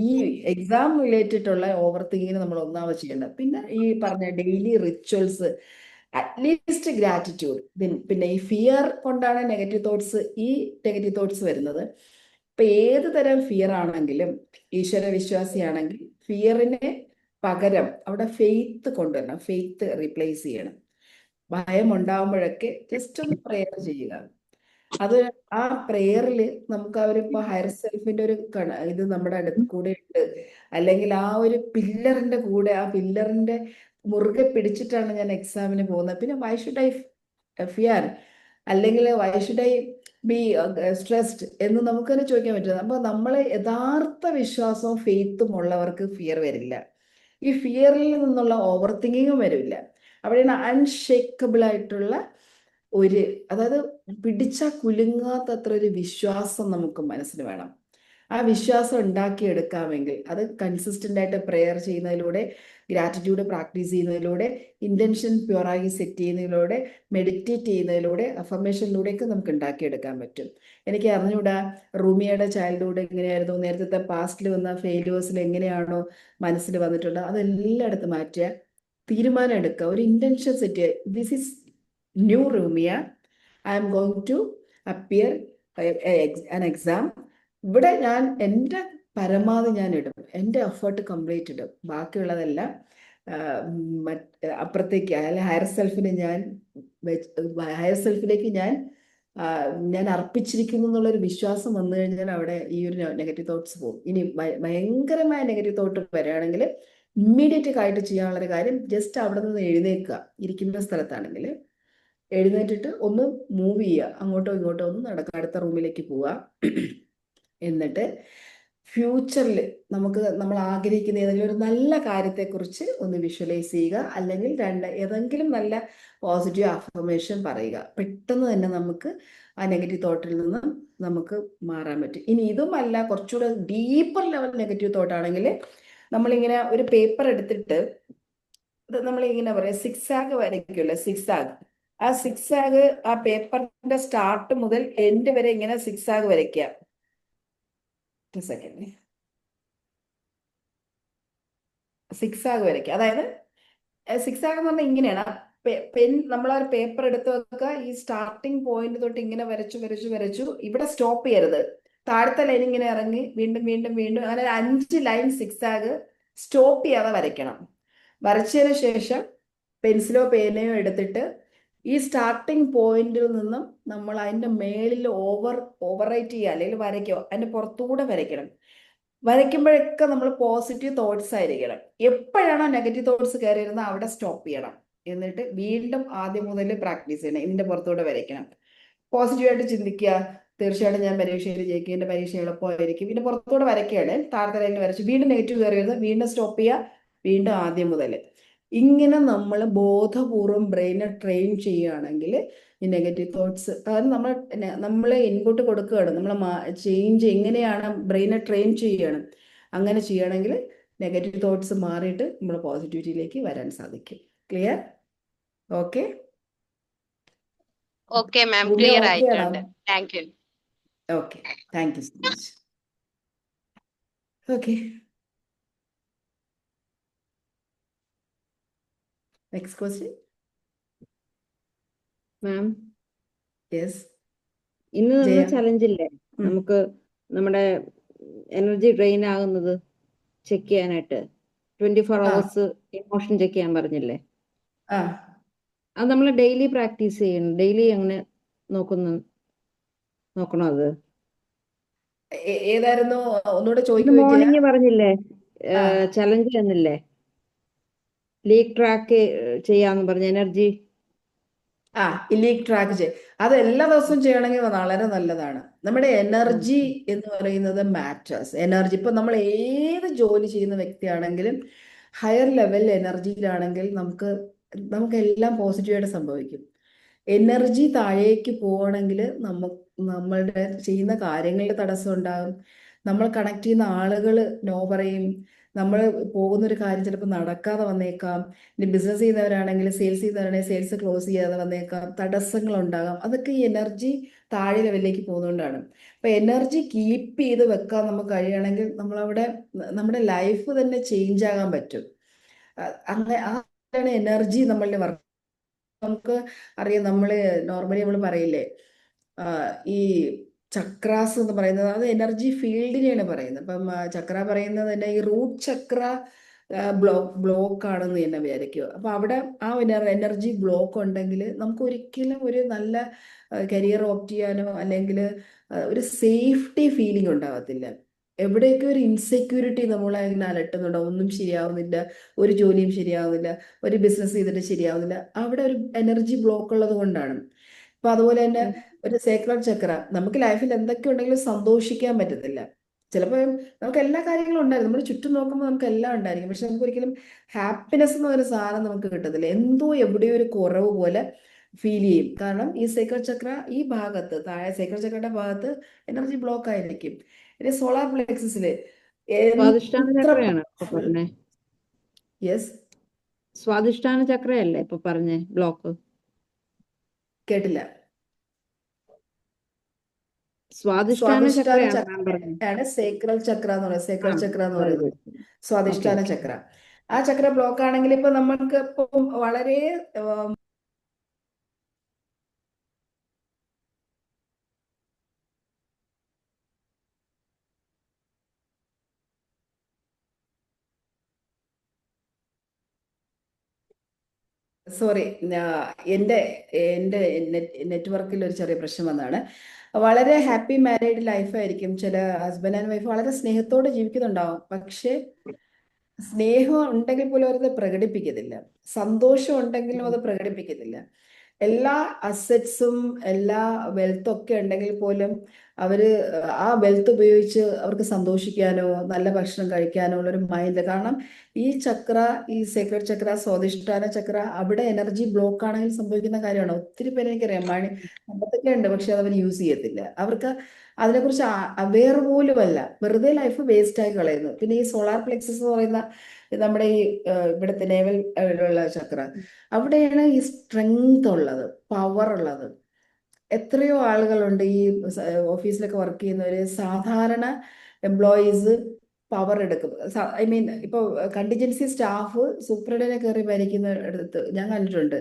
എക്സാം റിലേറ്റഡ് ഓവർ തിങ്കിങ്ങിന് നമ്മൾ ഒന്നാമത് ചെയ്യേണ്ടത്. പിന്നെ ഈ പറഞ്ഞ ഡെയിലി റിച്വൽസ്, അറ്റ്ലീസ്റ്റ് ഗ്രാറ്റിറ്റ്യൂഡ്. പിന്നെ ഈ ഫിയർ കൊണ്ടാണ് നെഗറ്റീവ് തോട്ട്സ് വരുന്നത്. ഇപ്പൊ ഏത് തരം ഫിയർ ആണെങ്കിലും, ഈശ്വര വിശ്വാസിയാണെങ്കിൽ ഫിയറിന് പകരം അവിടെ ഫെയ്ത്ത് കൊണ്ടുവരണം, ഫെയ്ത്ത് റീപ്ലേസ് ചെയ്യണം. ഭയം ഉണ്ടാകുമ്പോഴൊക്കെ ജസ്റ്റ് ഒന്ന് പ്രെയർ ചെയ്യുക. അത് ആ പ്രെയറിൽ നമുക്ക് അവരിപ്പോ ഹയർ സെൽഫിന്റെ ഒരു ഇത് നമ്മുടെ അടുത്ത് കൂടെ ഉണ്ട്, അല്ലെങ്കിൽ ആ ഒരു പില്ലറിന്റെ കൂടെ, ആ പില്ലറിന്റെ മുറുകെ പിടിച്ചിട്ടാണ് ഞാൻ എക്സാമിന് പോകുന്നത്. പിന്നെ വൈ ഷുഡ് ഐ ഫിയർ, അല്ലെങ്കിൽ why should I B stressed എന്ന് നമുക്കതിനെ ചോദിക്കാൻ പറ്റും. അപ്പൊ നമ്മളെ യഥാർത്ഥ വിശ്വാസവും ഫെയ്ത്തും ഉള്ളവർക്ക് ഫിയർ വരില്ല. ഈ ഫിയറിൽ നിന്നുള്ള ഓവർ തിങ്കിങ്ങും വരില്ല. അവിടെയാണ് അൺഷേക്കബിൾ ആയിട്ടുള്ള അതായത് പിടിച്ചാൽ കുലുങ്ങാത്തത്ര ഒരു വിശ്വാസം നമുക്ക് മനസ്സിൽ വേണം. ആ വിശ്വാസം ഉണ്ടാക്കിയെടുക്കാമെങ്കിൽ അത് കൺസിസ്റ്റന്റ് ആയിട്ട് പ്രെയർ ചെയ്യുന്നതിലൂടെ, ഗ്രാറ്റിറ്റ്യൂഡ് പ്രാക്ടീസ് ചെയ്യുന്നതിലൂടെ, ഇന്റൻഷൻ പ്യുവറായി സെറ്റ് ചെയ്യുന്നതിലൂടെ, മെഡിറ്റേറ്റ് ചെയ്യുന്നതിലൂടെ, അഫർമേഷനിലൂടെയൊക്കെ നമുക്ക് ഉണ്ടാക്കിയെടുക്കാൻ പറ്റും. എനിക്ക് അറിഞ്ഞൂടാ റൂമിയയുടെ ചൈൽഡ്ഹുഡ് എങ്ങനെയായിരുന്നു, നേരത്തെ പാസ്റ്റിൽ വന്ന ഫെയിലിയേഴ്സിൽ എങ്ങനെയാണോ മനസ്സിൽ വന്നിട്ടുണ്ട്, അതെല്ലായിടത്തും മാറ്റുക, തീരുമാനം എടുക്കുക, ഒരു ഇന്റൻഷൻ സെറ്റ് ചെയ്യുക. ദിസ് ഈസ് ന്യൂ റൂമിയ, I'm going to appear an exam. ഇവിടെ ഞാൻ എൻ്റെ പരമാവധി ഞാൻ ഇടും, എൻ്റെ എഫേർട്ട് കംപ്ലീറ്റ് ഇടും. ബാക്കിയുള്ളതെല്ലാം അപ്പുറത്തേക്ക്, അല്ലെങ്കിൽ ഹയർ സെൽഫിലേക്ക് ഞാൻ അർപ്പിച്ചിരിക്കുന്നു എന്നുള്ളൊരു വിശ്വാസം വന്നു കഴിഞ്ഞാൽ അവിടെ ഈ ഒരു നെഗറ്റീവ് തോട്ട്സ് പോകും. ഇനി ഭയങ്കരമായ നെഗറ്റീവ് തോട്ട് വരികയാണെങ്കിൽ ഇമ്മീഡിയറ്റ് ആയിട്ട് ചെയ്യാനുള്ളൊരു കാര്യം, ജസ്റ്റ് അവിടെ നിന്ന് എഴുന്നേൽക്കുക. ഇരിക്കുന്ന സ്ഥലത്താണെങ്കിൽ എഴുന്നേറ്റിട്ട് ഒന്ന് മൂവ് ചെയ്യുക, അങ്ങോട്ടോ ഇങ്ങോട്ടോ ഒന്ന് നടക്കുക, അടുത്ത റൂമിലേക്ക് പോവുക. എന്നിട്ട് ഫ്യൂച്ചറിൽ നമ്മൾ ആഗ്രഹിക്കുന്ന ഏതെങ്കിലും ഒരു നല്ല കാര്യത്തെക്കുറിച്ച് ഒന്ന് വിഷ്വലൈസ് ചെയ്യുക, അല്ലെങ്കിൽ ഏതെങ്കിലും നല്ല പോസിറ്റീവ് അഫർമേഷൻ പറയുക. പെട്ടെന്ന് തന്നെ നമുക്ക് ആ നെഗറ്റീവ് തോട്ടിൽ നിന്ന് നമുക്ക് മാറാൻ പറ്റും. ഇനി ഇതുമല്ല, കുറച്ചുകൂടെ ഡീപ്പർ ലെവൽ നെഗറ്റീവ് തോട്ടാണെങ്കിൽ നമ്മളിങ്ങനെ ഒരു പേപ്പർ എടുത്തിട്ട് നമ്മളിങ്ങനെ പറയാം, സിക്സാഗ് വരയ്ക്കുമല്ലോ, സിക്സാഗ്. ആ സിക്സാഗ് ആ പേപ്പറിന്റെ സ്റ്റാർട്ട് മുതൽ എൻഡ് വരെ ഇങ്ങനെ സിക്സാഗ് വരയ്ക്കുക. സെക്കൻഡ്, സിക്സാഗ് വരയ്ക്കുക. അതായത് സിക്സാഗ് എന്ന് പറഞ്ഞാൽ ഇങ്ങനെയാണ്. നമ്മളാ പേപ്പർ എടുത്ത് വെക്കുക, ഈ സ്റ്റാർട്ടിങ് പോയിന്റ് തൊട്ട് ഇങ്ങനെ വരച്ചു. ഇവിടെ സ്റ്റോപ്പ് ചെയ്യരുത്, താഴത്തെ ലൈൻ ഇങ്ങനെ ഇറങ്ങി വീണ്ടും വീണ്ടും വീണ്ടും അങ്ങനെ 5 ലൈൻ സിക്സാഗ് സ്റ്റോപ്പ് ചെയ്യാതെ വരയ്ക്കണം. വരച്ചതിന് ശേഷം പെൻസിലോ പേനയോ എടുത്തിട്ട് ഈ സ്റ്റാർട്ടിങ് പോയിന്റിൽ നിന്നും നമ്മൾ അതിൻ്റെ മേളിൽ ഓവർറൈറ്റ് ചെയ്യുക, അല്ലെങ്കിൽ വരയ്ക്കുക, അതിൻ്റെ പുറത്തുകൂടെ വരയ്ക്കണം. വരയ്ക്കുമ്പോഴൊക്കെ നമ്മൾ പോസിറ്റീവ് തോട്ട്സ് ആയിരിക്കണം. എപ്പോഴാണോ നെഗറ്റീവ് തോട്ട്സ് കയറി വരുന്നത് അവിടെ സ്റ്റോപ്പ് ചെയ്യണം. എന്നിട്ട് വീണ്ടും ആദ്യം മുതൽ പ്രാക്ടീസ് ചെയ്യണം. ഇതിന്റെ പുറത്തൂടെ വരയ്ക്കണം. പോസിറ്റീവായിട്ട് ചിന്തിക്കുക. തീർച്ചയായിട്ടും ഞാൻ പരീക്ഷയിൽ ജയിക്കും, എന്റെ പരീക്ഷ എളുപ്പമായിരിക്കും. ഇതിന്റെ പുറത്തൂടെ വരയ്ക്കുകയാണ്. താഴത്തെ ലൈനിൽ വരച്ച് വീണ്ടും നെഗറ്റീവ് കയറി വരുന്നത്, വീണ്ടും സ്റ്റോപ്പ് ചെയ്യുക, വീണ്ടും ആദ്യം മുതൽ. ഇങ്ങനെ നമ്മൾ ബോധപൂർവം ബ്രെയിനെ ട്രെയിൻ ചെയ്യുകയാണെങ്കിൽ ഈ നെഗറ്റീവ് തോട്ട്സ്, അതായത് നമ്മൾ ഇൻപുട്ട് കൊടുക്കുകയാണ്, നമ്മൾ ചേഞ്ച് എങ്ങനെയാണ് ബ്രെയിനെ ട്രെയിൻ ചെയ്യുകയാണ്. അങ്ങനെ ചെയ്യണമെങ്കിൽ നെഗറ്റീവ് തോട്ട്സ് മാറിയിട്ട് നമ്മൾ പോസിറ്റിവിറ്റിയിലേക്ക് വരാൻ സാധിക്കും. ക്ലിയർ? ഓക്കെ ഓക്കെ മാം, ഭൂമി, ക്ലിയർ ഓക്കെ ആണോ? ആയിട്ടുണ്ട്. Thank you. Okay, thank you so much. Okay, next question. Ma'am, yes ഇന്ന് ജയ. നടന്ന ചലഞ്ചില്ലേ, നമുക്ക് നമ്മുടെ എനർജി ഡ്രെയിൻ ആകുന്നത് ചെക്ക് ചെയ്യാനായിട്ട് 24 ആ hours ഇമോഷൻ ചെക്ക് ചെയ്യാൻ പറഞ്ഞില്ലേ? ആ അത് നമ്മൾ ഡെയിലി പ്രാക്ടീസ് ചെയ്യണം. ഡെയിലി അങ്ങനെ നോക്കണോ അത്? ഏതായിരുന്നു ഒന്നുകൂടെ ഇന്ന് ചോദിക്കുക ജയ? മോർണിംഗ് പറഞ്ഞില്ലേ ആ ചലഞ്ച് എന്നില്ലേ, ലീക്ക് ട്രാക്ക് ചെയ്യാന്ന് പറഞ്ഞ എനർജി. ആ ലീക്ക് ട്രാക്ക് ചെയ്യും. അത് എല്ലാ ദിവസവും ചെയ്യണമെങ്കിൽ വളരെ നല്ലതാണ്. നമ്മുടെ എനർജി എന്ന് പറയുന്നത് മാറ്റേഴ്സ്. എനർജി ഇപ്പൊ നമ്മൾ ഏത് ജോലി ചെയ്യുന്ന വ്യക്തിയാണെങ്കിലും ഹയർ ലെവൽ എനർജിയിലാണെങ്കിൽ നമുക്ക് എല്ലാം പോസിറ്റീവായിട്ട് സംഭവിക്കും. എനർജി താഴേക്ക് പോകണമെങ്കിൽ നമ്മളുടെ ചെയ്യുന്ന കാര്യങ്ങളിൽ തടസ്സം ഉണ്ടാകും. നമ്മൾ കണക്ട് ചെയ്യുന്ന ആളുകൾ നോ പറയും. നമ്മൾ പോകുന്ന ഒരു കാര്യം ചിലപ്പോൾ നടക്കാതെ വന്നേക്കാം. ഇനി ബിസിനസ് ചെയ്യുന്നവരാണെങ്കിൽ, സെയിൽസ് ചെയ്യുന്നവരാണെങ്കിൽ സെയിൽസ് ക്ലോസ് ചെയ്യാതെ വന്നേക്കാം. തടസ്സങ്ങൾ ഉണ്ടാകാം. അതൊക്കെ ഈ എനർജി താഴെ ലെവലിലേക്ക് പോകുന്നതുകൊണ്ടാണ്. അപ്പൊ എനർജി കീപ്പ് ചെയ്ത് വെക്കാൻ നമുക്ക് കഴിയുകയാണെങ്കിൽ നമ്മളവിടെ നമ്മുടെ ലൈഫ് തന്നെ ചേഞ്ച് ആകാൻ പറ്റും. അങ്ങനെ അതാണ് എനർജി നമ്മളുടെ വർക്ക്. നമുക്ക് അറിയാം, നോർമലി നമ്മൾ പറയില്ലേ, ഈ ചക്രാസ് എന്ന് പറയുന്നത് അത് എനർജി ഫീൽഡിനെയാണ് പറയുന്നത്. അപ്പം ചക്ര പറയുന്നത് തന്നെ ഈ റൂട്ട് ചക്ര ബ്ലോക്ക് ആണെന്ന് തന്നെ വിചാരിക്കുക. അപ്പൊ അവിടെ ആ എനർജി ബ്ലോക്ക് ഉണ്ടെങ്കിൽ നമുക്ക് ഒരിക്കലും ഒരു നല്ല കരിയർ ഓപ്റ്റ് ചെയ്യാനോ അല്ലെങ്കിൽ ഒരു സേഫ്റ്റി ഫീലിംഗ് ഉണ്ടാകത്തില്ല. എവിടെയൊക്കെ ഒരു ഇൻസെക്യൂരിറ്റി നമ്മളെ ഇങ്ങനെ അലട്ടുന്നുണ്ടോ, ഒന്നും ശരിയാവുന്നില്ല, ഒരു ജോലിയും ശരിയാവുന്നില്ല, ഒരു ബിസിനസ് ചെയ്തിട്ട് ശരിയാവുന്നില്ല, അവിടെ ഒരു എനർജി ബ്ലോക്ക് ഉള്ളത് കൊണ്ടാണ്. അപ്പൊ അതുപോലെ തന്നെ ഒരു സേക്രഡ് ചക്ര, നമുക്ക് ലൈഫിൽ എന്തൊക്കെ ഉണ്ടെങ്കിലും സന്തോഷിക്കാൻ പറ്റത്തില്ല. ചിലപ്പോൾ നമുക്ക് എല്ലാ കാര്യങ്ങളും ഉണ്ടായിരിക്കും, നമ്മുടെ ചുറ്റും നോക്കുമ്പോൾ നമുക്ക് എല്ലാം ഉണ്ടായിരിക്കും, പക്ഷെ നമുക്ക് ഒരിക്കലും ഹാപ്പിനെസ് എന്ന ഒരു സാധനം നമുക്ക് കിട്ടത്തില്ല. എന്തോ എവിടെയോ ഒരു കുറവ് പോലെ ഫീൽ ചെയ്യും. കാരണം ഈ സേക്രഡ് ചക്ര ഈ ഭാഗത്ത്, താഴെ സേക്രഡ് ചക്രയുടെ ഭാഗത്ത് എനർജി ബ്ലോക്ക് ആയിരിക്കും. ഇനി സോളാർ പ്ലെക്സസില് സ്വാധിഷ്ഠാന എത്ര ചക്രയാണ് ഇപ്പൊ പറഞ്ഞേ? യെസ് സ്വാധിഷ്ഠാന ചക്രയല്ലേ ഇപ്പൊ പറഞ്ഞേ ബ്ലോക്ക്? കേട്ടില്ല. സ്വാധിഷ്ഠാന സ്വാധിഷ്ഠാന ചക്രയാണ് മാം ചക്ര പറഞ്ഞത്. ആണ് സേക്രൽ ചക്ര എന്ന് പറയുന്നത്. ആ, സേക്രൽ ചക്ര എന്ന് വെരി പറയുന്നത് ഗുഡ്. Okay സ്വാധിഷ്ഠാന okay. ചക്ര. ആ ചക്ര ബ്ലോക്ക് ആണെങ്കിൽ ഇപ്പൊ നമ്മൾക്ക് ഇപ്പം വളരെ സോറി, എൻ്റെ എൻ്റെ നെറ്റ്വർക്കിൽ ഒരു ചെറിയ പ്രശ്നം വന്നതാണ്. വളരെ ഹാപ്പി മാരീഡ് ലൈഫായിരിക്കും. ചില ഹസ്ബൻഡ് ആൻഡ് വൈഫ് വളരെ സ്നേഹത്തോടെ ജീവിക്കുന്നുണ്ടാവും, പക്ഷേ സ്നേഹം ഉണ്ടെങ്കിൽ പോലും അവരത് പ്രകടിപ്പിക്കത്തില്ല. സന്തോഷം ഉണ്ടെങ്കിലും അത് പ്രകടിപ്പിക്കത്തില്ല. എല്ലാ അസറ്റ്സും എല്ലാ വെൽത്തും ഒക്കെ ഉണ്ടെങ്കിൽ പോലും അവര് ആ വെൽത്ത് ഉപയോഗിച്ച് അവർക്ക് സന്തോഷിക്കാനോ നല്ല ഭക്ഷണം കഴിക്കാനോ ഉള്ളൊരു മൈൻഡ്. കാരണം ഈ ചക്ര, ഈ സേക്രഡ് ചക്ര, സ്വാധിഷ്ഠാന ചക്ര, അവിടെ എനർജി ബ്ലോക്ക് ആണെങ്കിൽ സംഭവിക്കുന്ന കാര്യമാണ്. ഒത്തിരി പേര് എനിക്കറിയാം, സമ്പത്തൊക്കെ ഉണ്ട്, പക്ഷെ അത് അവർ യൂസ് ചെയ്യത്തില്ല. അവർക്ക് അതിനെക്കുറിച്ച് അവെയർ പോലുമല്ല, വെറുതെ ലൈഫ് വേസ്റ്റ് ആയി കളയുന്നു. പിന്നെ ഈ സോളാർ പ്ലെക്സസ് എന്ന് പറയുന്ന നമ്മുടെ ഈ ഇവിടുത്തെ നേവൽ ഉള്ള ചക്ര, അവിടെയാണ് ഈ സ്ട്രെങ്ത് ഉള്ളത്, പവർ ഉള്ളത്. എത്രയോ ആളുകളുണ്ട് ഈ ഓഫീസിലൊക്കെ വർക്ക് ചെയ്യുന്നവര്, സാധാരണ എംപ്ലോയീസ് പവർ എടുക്കും. ഐ മീൻ ഇപ്പൊ കണ്ടിജൻസി സ്റ്റാഫ് സൂപ്രണ്ടിനെ കയറി ഭരിക്കുന്ന അടുത്ത് ഞാൻ കണ്ടിട്ടുണ്ട്.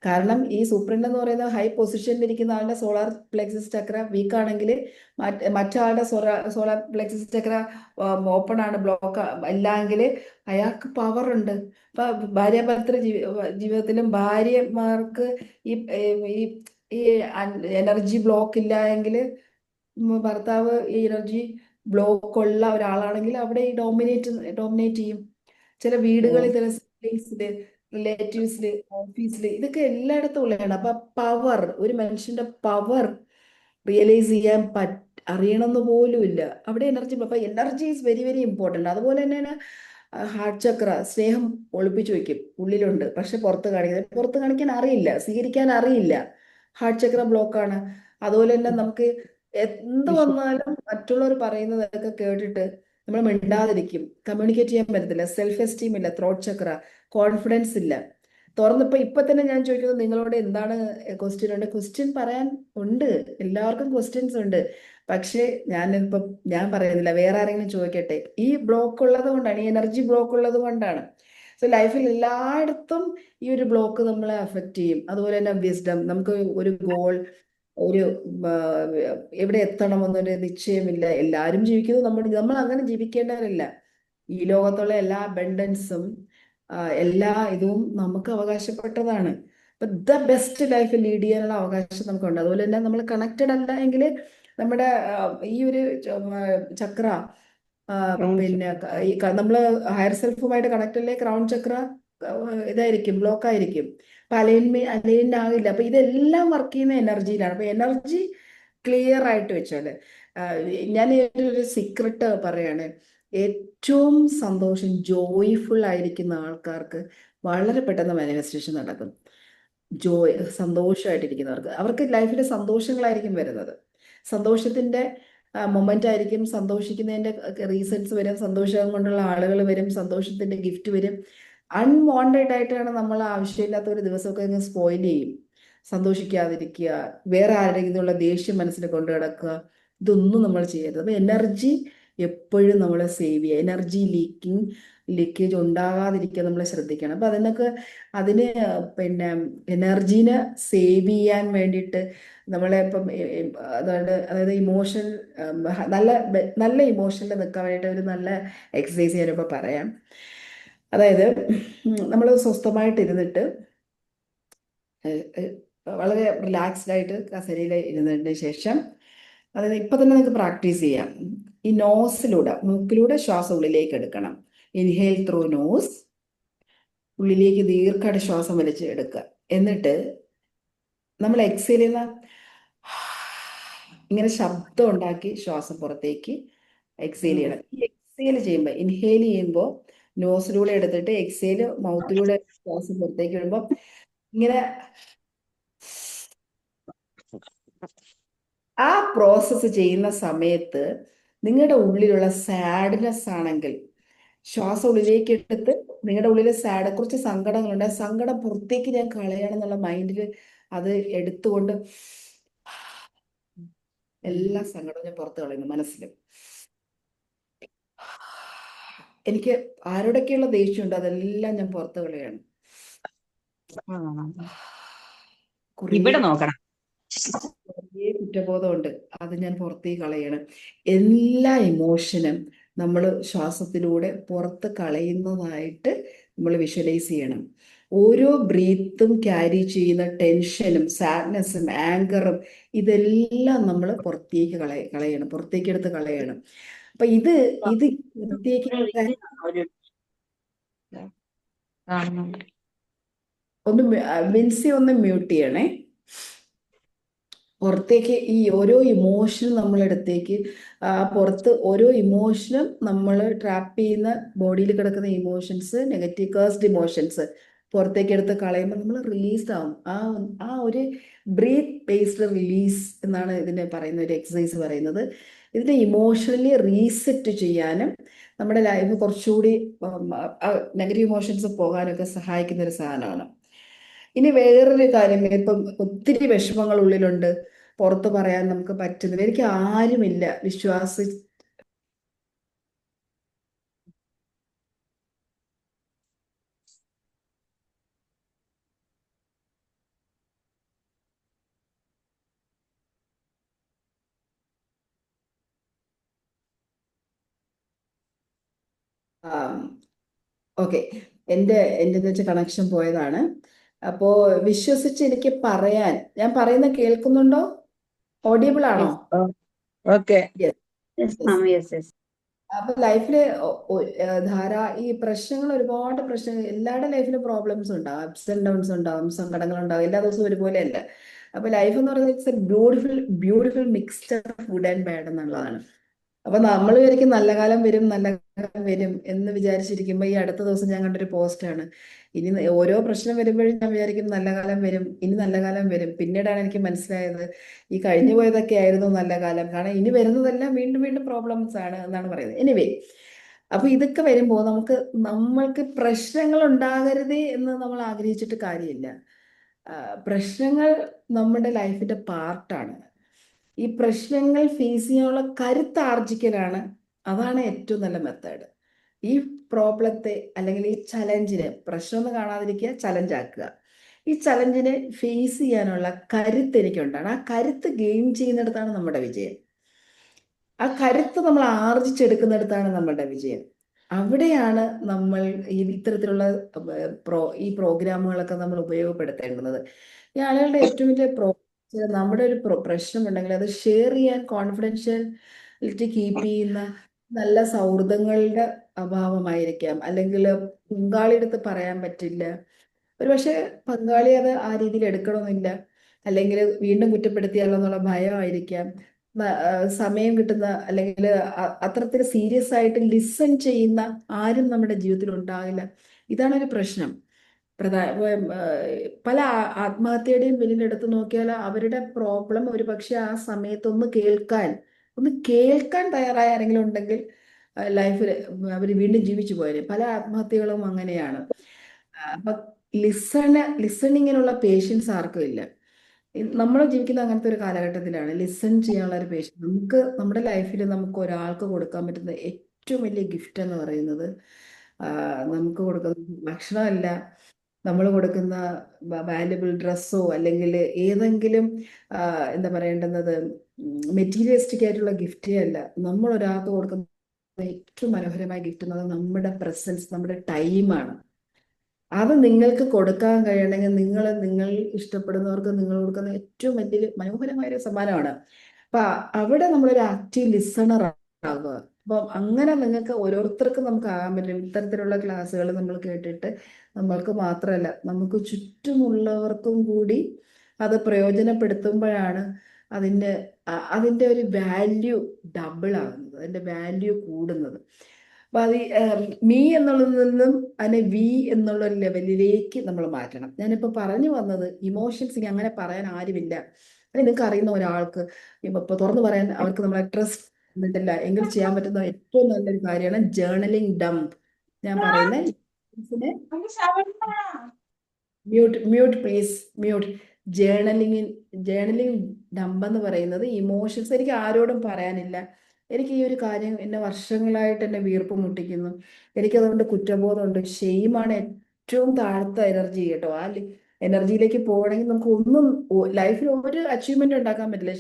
കാരണം ഈ സൂപ്രണ്ട് എന്ന് പറയുന്ന ഹൈ പൊസിഷനിൽ ഇരിക്കുന്ന ആളുടെ സോളാർ പ്ലെക്സസ് ചക്ര വീക്ക് ആണെങ്കിൽ മറ്റാളുടെ സോളാർ പ്ലെക്സസ് ചക്ര ഓപ്പൺ ആണ്, ബ്ലോക്ക് ഇല്ലെങ്കിൽ അയാൾക്ക് പവർ ഉണ്ട്. ഇപ്പൊ ഭാര്യാഭർത്തൃ ജീവിതത്തിലും ഭാര്യമാർക്ക് ഈ ഈ ഈ എനർജി ബ്ലോക്ക് ഇല്ല എങ്കിൽ, ഭർത്താവ് ഈ എനർജി ബ്ലോക്ക് ഉള്ള ഒരാളാണെങ്കിൽ അവിടെ ഈ ഡോമിനേറ്റ് ചെയ്യും. ചില വീടുകളിൽ ചില സിബ്ലിങ്സില് റിലേറ്റീവ്സിൽ, ഓഫീസിൽ, ഇതൊക്കെ എല്ലായിടത്തും ഉള്ളതാണ്. അപ്പൊ പവർ, ഒരു മനുഷ്യന്റെ പവർ റിയലൈസ് ചെയ്യാൻ അറിയണമെന്ന് പോലും ഇല്ല. അവിടെ എനർജി, അപ്പൊ energy is very very important. അതുപോലെ തന്നെയാണ് ഹാർട്ട് ചക്ര. സ്നേഹം ഒളിപ്പിച്ചു വെക്കും, ഉള്ളിലുണ്ട്, പക്ഷെ പുറത്ത് കാണിക്കാൻ അറിയില്ല, സ്വീകരിക്കാൻ അറിയില്ല. ഹാർട്ട് ചക്ര ബ്ലോക്കാണ്. അതുപോലെ തന്നെ നമുക്ക് എന്ത് വന്നാലും മറ്റുള്ളവർ പറയുന്നതൊക്കെ കേട്ടിട്ട് നമ്മൾ മിണ്ടാതിരിക്കും, കമ്മ്യൂണിക്കേറ്റ് ചെയ്യാൻ പറ്റത്തില്ല, സെൽഫ് എസ്റ്റീം ഇല്ല, ത്രോട്ട് ചക്ര, കോൺഫിഡൻസ് ഇല്ല. ഇപ്പൊ തന്നെ ഞാൻ ചോദിക്കുന്നത് നിങ്ങളോട് എന്താണ് ക്വസ്റ്റ്യൻ ഉണ്ട്, ക്വസ്റ്റ്യൻ പറയാൻ ഉണ്ട്, എല്ലാവർക്കും ക്വസ്റ്റ്യൻസ് ഉണ്ട്. പക്ഷേ ഞാൻ പറയുന്നില്ല, വേറെ ആരെങ്കിലും ചോദിക്കട്ടെ. ഈ ബ്ലോക്ക് ഉള്ളത് കൊണ്ടാണ്, ഈ എനർജി ബ്ലോക്ക് ഉള്ളത് കൊണ്ടാണ്. സോ ലൈഫിൽ എല്ലായിടത്തും ഈ ഒരു ബ്ലോക്ക് നമ്മളെ അഫക്റ്റ് ചെയ്യും. അതുപോലെ തന്നെ വിസ്ഡം, നമുക്ക് ഒരു ഗോൾ, ഒരു ആ, എവിടെ എത്തണമെന്നൊരു നിശ്ചയമില്ല. എല്ലാവരും ജീവിക്കുന്നത് നമ്മൾ അങ്ങനെ ജീവിക്കേണ്ടവരല്ല. ഈ ലോകത്തുള്ള എല്ലാ അബണ്ടൻസും എല്ലാ ഇതും നമുക്ക് അവകാശപ്പെട്ടതാണ്. അപ്പൊ ദ ബെസ്റ്റ് ലൈഫ് ലീഡ് ചെയ്യാനുള്ള അവകാശം നമുക്കുണ്ട്. അതുപോലെ തന്നെ നമ്മൾ കണക്റ്റഡ് അല്ല എങ്കിൽ നമ്മുടെ ഈ ഒരു ചക്ര, പിന്നെ നമ്മള് ഹയർ സെൽഫുമായിട്ട് കണക്ട് അല്ലേ, ക്രൗൺ ചക്ര ഇതായിരിക്കും, ബ്ലോക്ക് ആയിരിക്കും. അപ്പൊ അലൈൻ ആകില്ല. അപ്പൊ ഇതെല്ലാം വർക്ക് ചെയ്യുന്ന എനർജിയിലാണ്. അപ്പൊ എനർജി ക്ലിയർ ആയിട്ട് വെച്ചാല് ഞാൻ ഒരു സീക്രട്ട് പറയാണ്. ഏറ്റവും സന്തോഷം, ജോയ്ഫുൾ ആയിരിക്കുന്ന ആൾക്കാർക്ക് വളരെ പെട്ടെന്ന് മാനിഫെസ്റ്റേഷൻ നടക്കും. സന്തോഷമായിട്ടിരിക്കുന്നവർക്ക്, അവർക്ക് ലൈഫിലെ സന്തോഷങ്ങളായിരിക്കും വരുന്നത്. സന്തോഷത്തിന്റെ മൊമെന്റ് ആയിരിക്കും, സന്തോഷിക്കുന്നതിന്റെ റീസൺസ് വരും, സന്തോഷം കൊണ്ടുള്ള ആളുകൾ വരും, സന്തോഷത്തിന്റെ ഗിഫ്റ്റ് വരും. അൺവാണ്ടഡ് ആയിട്ടാണ് നമ്മൾ ആവശ്യമില്ലാത്ത ഒരു ദിവസമൊക്കെ അങ്ങ് സ്പോയിൽ ചെയ്യും. സന്തോഷിക്കാതിരിക്കുക, വേറെ ആരുടെയുള്ള ദേഷ്യം മനസ്സിൽ കൊണ്ടു കിടക്കുക, ഇതൊന്നും നമ്മൾ ചെയ്യരുത്. അപ്പൊ എനർജി എപ്പോഴും നമ്മളെ സേവ് ചെയ്യുക, എനർജി ലീക്കേജ് ഉണ്ടാകാതിരിക്കാൻ നമ്മൾ ശ്രദ്ധിക്കണം. അപ്പൊ അതിന് പിന്നെ എനർജീനെ സേവ് ചെയ്യാൻ വേണ്ടിയിട്ട് നമ്മളെ ഇപ്പം അതായത് ഇമോഷൻ, നല്ല ഇമോഷനിൽ നിൽക്കാൻ വേണ്ടിയിട്ട് ഒരു നല്ല എക്സസൈസ് ഞാനിപ്പോൾ പറയാം. അതായത് നമ്മൾ സ്വസ്ഥമായിട്ട് ഇരുന്നിട്ട് വളരെ റിലാക്സ്ഡ് ആയിട്ട് കസേരയിൽ ഇരുന്നതിന് ശേഷം, അതായത് ഇപ്പൊ തന്നെ നിങ്ങൾക്ക് പ്രാക്ടീസ് ചെയ്യാം. ഈ മൂക്കിലൂടെ ശ്വാസം ഉള്ളിലേക്ക് എടുക്കണം. ഇൻഹേൽ ത്രൂ നോസ്, ഉള്ളിലേക്ക് ദീർഘമായിട്ട് ശ്വാസം വലിച്ച് എടുക്കുക. എന്നിട്ട് നമ്മൾ എക്സേൽ ചെയ്യുന്ന ഇങ്ങനെ ശബ്ദം ഉണ്ടാക്കി ശ്വാസം പുറത്തേക്ക് എക്സേൽ ചെയ്യണം. ഈ എക്സേൽ ചെയ്യുമ്പോൾ, ഇൻഹേൽ ചെയ്യുമ്പോൾ നോസിലൂടെ എടുത്തിട്ട് എക്സേൽ മൗത്തിലൂടെ ശ്വാസം പുറത്തേക്ക് ഇടുമ്പോൾ ഇങ്ങനെ ആ പ്രോസസ്സ് ചെയ്യുന്ന സമയത്ത് നിങ്ങളുടെ ഉള്ളിലുള്ള സാഡ്നെസ് ആണെങ്കിൽ ശ്വാസം ഉള്ളിലേക്ക് എടുത്ത് നിങ്ങളുടെ ഉള്ളിലെ കുറച്ച് സങ്കടങ്ങളുണ്ട്, ആ സങ്കടം പുറത്തേക്ക് ഞാൻ കളയണം എന്നുള്ള മൈൻഡിൽ അത് എടുത്തുകൊണ്ട് എല്ലാ സങ്കടവും ഞാൻ പുറത്ത് കളയുന്നു മനസ്സിൽ. എനിക്ക് ആരോടൊക്കെയുള്ള ദേഷ്യമുണ്ട് അതെല്ലാം ഞാൻ പുറത്ത് കളയാണ്. ഇവിടെ നോക്കണം. കുറേ കുറ്റബോധമുണ്ട്, അത് ഞാൻ പുറത്തേക്ക് കളയണം. എല്ലാ ഇമോഷനും നമ്മൾ ശ്വാസത്തിലൂടെ പുറത്ത് കളയുന്നതായിട്ട് നമ്മൾ വിഷ്വലൈസ് ചെയ്യണം. ഓരോ ബ്രീത്തും ക്യാരി ചെയ്യുന്ന ടെൻഷനും സാഡ്നെസ്സും ആങ്കറും ഇതെല്ലാം നമ്മൾ പുറത്തേക്ക് കളയണം, പുറത്തേക്ക് എടുത്ത് കളയണം. അപ്പൊ ഇത് പുറത്തേക്ക് ഒന്ന് വിൻസി ഒന്ന് മ്യൂട്ട് ചെയ്യണേ. പുറത്തേക്ക് ഈ ഓരോ ഇമോഷനും നമ്മളടുത്തേക്ക് പുറത്ത് ഓരോ ഇമോഷനും നമ്മൾ ട്രാപ്പ് ചെയ്യുന്ന ബോഡിയിൽ കിടക്കുന്ന ഇമോഷൻസ്, നെഗറ്റീവ് കേഴ്സ്ഡ് ഇമോഷൻസ് പുറത്തേക്ക് എടുത്ത് കളയുമ്പോൾ നമ്മൾ റിലീസ്ഡ് ആവും. ആ ഒരു ബ്രീത്ത് ബേസ്ഡ് റിലീസ് എന്നാണ് ഇതിനെ പറയുന്ന ഒരു എക്സസൈസ് പറയുന്നത്. ഇതിനെ ഇമോഷണലി റീസെറ്റ് ചെയ്യാനും നമ്മുടെ ലൈഫ് കുറച്ചുകൂടി നെഗറ്റീവ് ഇമോഷൻസ് പോകാനൊക്കെ സഹായിക്കുന്ന ഒരു സാധനമാണ്. ഇനി വേറൊരു കാര്യം, ഇപ്പം ഒത്തിരി വിഷമങ്ങൾ ഉള്ളിലുണ്ട്, പുറത്ത് പറയാൻ നമുക്ക് പറ്റുന്നില്ല, എനിക്ക് ആരുമില്ല, ഓക്കെ, എൻ്റെ വെച്ച കണക്ഷൻ പോയതാണ്. അപ്പോ വിശ്വസിച്ച് എനിക്ക് പറയാൻ, ഞാൻ പറയുന്ന കേൾക്കുന്നുണ്ടോ? ഓഡിയബിൾ ആണോ? ഓക്കെ. Yes, ma'am. Yes. അപ്പൊ ലൈഫില് ഈ പ്രശ്നങ്ങൾ, ഒരുപാട് പ്രശ്നങ്ങൾ, എല്ലാവരുടെ ലൈഫിലും പ്രോബ്ലംസ് ഉണ്ടാവും, അപ്സ് ആൻഡ് ഡൗൺസ് ഉണ്ടാവും, സങ്കടങ്ങൾ ഉണ്ടാവും, എല്ലാ ദിവസവും ഒരുപോലെയല്ല. അപ്പൊ ലൈഫ് എന്ന് പറയുന്നത് it's A beautiful beautiful mixture of good and bad എന്നുള്ളതാണ്. അപ്പൊ നമ്മൾ വിചാരിക്കും നല്ല കാലം വരും, നല്ല കാലം വരും എന്ന് വിചാരിച്ചിരിക്കുമ്പോ ഈ അടുത്ത ദിവസം ഞാൻ കണ്ടൊരു പോസ്റ്റാണ്. ഇനി ഓരോ പ്രശ്നം വരുമ്പോഴും ഞാൻ വിചാരിക്കും നല്ല കാലം വരും, ഇനി നല്ല കാലം വരും. പിന്നീടാണ് എനിക്ക് മനസ്സിലായത് ഈ കഴിഞ്ഞു പോയതൊക്കെ ആയിരുന്നു നല്ല കാലം, കാരണം ഇനി വരുന്നതെല്ലാം വീണ്ടും വീണ്ടും പ്രോബ്ലംസ് ആണ് എന്നാണ് പറയുന്നത്. എനിവേ, അപ്പൊ ഇതൊക്കെ വരുമ്പോൾ നമ്മൾക്ക് പ്രശ്നങ്ങൾ ഉണ്ടാകരുതേ എന്ന് നമ്മൾ ആഗ്രഹിച്ചിട്ട് കാര്യമില്ല. ആ, പ്രശ്നങ്ങൾ നമ്മുടെ ലൈഫിന്റെ പാർട്ടാണ്. ഈ പ്രശ്നങ്ങൾ ഫേസ് ചെയ്യാനുള്ള കരുത്ത് ആർജിക്കലാണ്, അതാണ് ഏറ്റവും നല്ല മെത്തേഡ്. ഈ പ്രോബ്ലത്തെ അല്ലെങ്കിൽ ഈ ചലഞ്ചിനെ പ്രശ്നം എന്ന് കാണാതിരിക്കുക, ചലഞ്ച് ആക്കുക. ഈ ചലഞ്ചിനെ ഫേസ് ചെയ്യാനുള്ള കരുത്ത് എനിക്കുണ്ടാണ്. ആ കരുത്ത് ഗെയിൻ ചെയ്യുന്നിടത്താണ് നമ്മുടെ വിജയം. ആ കരുത്ത് നമ്മൾ ആർജിച്ചെടുക്കുന്നിടത്താണ് നമ്മുടെ വിജയം. അവിടെയാണ് നമ്മൾ ഇത്തരത്തിലുള്ള ഈ പ്രോഗ്രാമുകളൊക്കെ നമ്മൾ ഉപയോഗപ്പെടുത്തേണ്ടുന്നത്. ഈ ആളുകളുടെ ഏറ്റവും വലിയ നമ്മുടെ ഒരു പ്രശ്നമുണ്ടെങ്കിൽ അത് ഷെയർ ചെയ്യാൻ കോൺഫിഡൻഷ്യലിറ്റി കീപ്പ് ചെയ്യുന്ന നല്ല സൗഹൃദങ്ങളുടെ അഭാവമായിരിക്കാം, അല്ലെങ്കിൽ പങ്കാളിയുടെ അടുത്ത് പറയാൻ പറ്റില്ല. ഒരുപക്ഷെ പങ്കാളി അത് ആ രീതിയിൽ എടുക്കണമെന്നില്ല, അല്ലെങ്കിൽ വീണ്ടും കുറ്റപ്പെടുത്തിയാലോ എന്നുള്ള ഭയമായിരിക്കാം. സമയം കിട്ടുന്ന, അല്ലെങ്കിൽ അത്തരത്തിൽ സീരിയസ് ആയിട്ട് ലിസൺ ചെയ്യുന്ന ആരും നമ്മുടെ ജീവിതത്തിൽ ഉണ്ടാകില്ല. ഇതാണ് ഒരു പ്രശ്നം. പല ആത്മഹത്യയുടെയും പിന്നിലെടുത്ത് നോക്കിയാൽ അവരുടെ പ്രോബ്ലം ഒരു പക്ഷെ ആ സമയത്ത് ഒന്ന് കേൾക്കാൻ തയ്യാറായ ആരെങ്കിലും ഉണ്ടെങ്കിൽ ലൈഫിൽ അവർ വീണ്ടും ജീവിച്ചു പോയത്. പല ആത്മഹത്യകളും അങ്ങനെയാണ്. അപ്പൊ ലിസണിങ്ങിനുള്ള പേഷ്യൻസ് ആർക്കും ഇല്ല. നമ്മൾ ജീവിക്കുന്ന അങ്ങനത്തെ ഒരു കാലഘട്ടത്തിലാണ്. ലിസൺ ചെയ്യാനുള്ള ഒരു പേഷ്യൻസ് നമ്മുടെ ലൈഫിൽ നമുക്ക് ഒരാൾക്ക് കൊടുക്കാൻ പറ്റുന്ന ഏറ്റവും വലിയ ഗിഫ്റ്റ് എന്ന് പറയുന്നത് നമുക്ക് കൊടുക്കുന്ന ഭക്ഷണമല്ല, നമ്മൾ കൊടുക്കുന്ന വാല്യുബിൾ ഡ്രസ്സോ അല്ലെങ്കിൽ ഏതെങ്കിലും എന്താ പറയേണ്ടുന്നത് മെറ്റീരിയലിസ്റ്റിക് ആയിട്ടുള്ള ഗിഫ്റ്റേ അല്ല. നമ്മൾ ഒരാൾക്ക് കൊടുക്കുന്ന ഏറ്റവും മനോഹരമായ ഗിഫ്റ്റ് എന്നത് നമ്മുടെ പ്രസൻസ്, നമ്മുടെ ടൈമാണ്. അത് നിങ്ങൾക്ക് കൊടുക്കാൻ കഴിയണമെങ്കിൽ നിങ്ങൾ ഇഷ്ടപ്പെടുന്നവർക്ക് നിങ്ങൾ കൊടുക്കുന്ന ഏറ്റവും വലിയ മനോഹരമായ ഒരു സമ്മാനമാണ്. അപ്പൊ അവിടെ നമ്മളൊരു ആക്റ്റീവ് ലിസണർ ആകുക. അപ്പം അങ്ങനെ നിങ്ങൾക്ക് ഓരോരുത്തർക്കും നമുക്ക് ആകാൻ പറ്റും. ഇത്തരത്തിലുള്ള ക്ലാസ്സുകൾ നമ്മൾ കേട്ടിട്ട് നമ്മൾക്ക് മാത്രമല്ല, നമുക്ക് ചുറ്റുമുള്ളവർക്കും കൂടി അത് പ്രയോജനപ്പെടുത്തുമ്പോഴാണ് അതിൻ്റെ ഒരു വാല്യൂ ഡബിൾ ആകുന്നത്, അതിൻ്റെ വാല്യൂ കൂടുന്നത്. അപ്പൊ അത് മീ എന്നുള്ളതിൽ നിന്നും അതിനെ വി എന്നുള്ള ഒരു ലെവലിലേക്ക് നമ്മൾ മാറ്റണം. ഞാനിപ്പോ പറഞ്ഞു വന്നത് ഇമോഷൻസ് അങ്ങനെ പറയാൻ ആരുമില്ല. അല്ലെങ്കിൽ നിങ്ങൾക്ക് അറിയുന്ന ഒരാൾക്ക് ഇപ്പൊ തുറന്നു പറയാൻ അവർക്ക് നമ്മളെ ട്രസ്റ്റ് എന്നിട്ടില്ല എങ്കിൽ ചെയ്യാൻ പറ്റുന്ന ഏറ്റവും നല്ലൊരു കാര്യമാണ് ജേർണലിംഗ് ഡംപ്. ഞാൻ പറയുന്നത് mute please, mute. Journaling dump എന്ന് പറയുന്നത് ഇമോഷൻസ് എനിക്ക് ആരോടും പറയാനില്ല, എനിക്ക് ഈ ഒരു കാര്യം എന്നെ വർഷങ്ങളായിട്ട് എന്നെ വീർപ്പ് മുട്ടിക്കുന്നു, എനിക്കതുകൊണ്ട് കുറ്റബോധമുണ്ട്. ഷെയിമാണ് ഏറ്റവും താഴ്ത്ത എനർജി കേട്ടോ. ആ എനർജിയിലേക്ക് പോകണമെങ്കിൽ നമുക്ക് ഒന്നും ലൈഫിൽ ഒരു അച്ചീവ്മെന്റ് ഉണ്ടാക്കാൻ പറ്റില്ല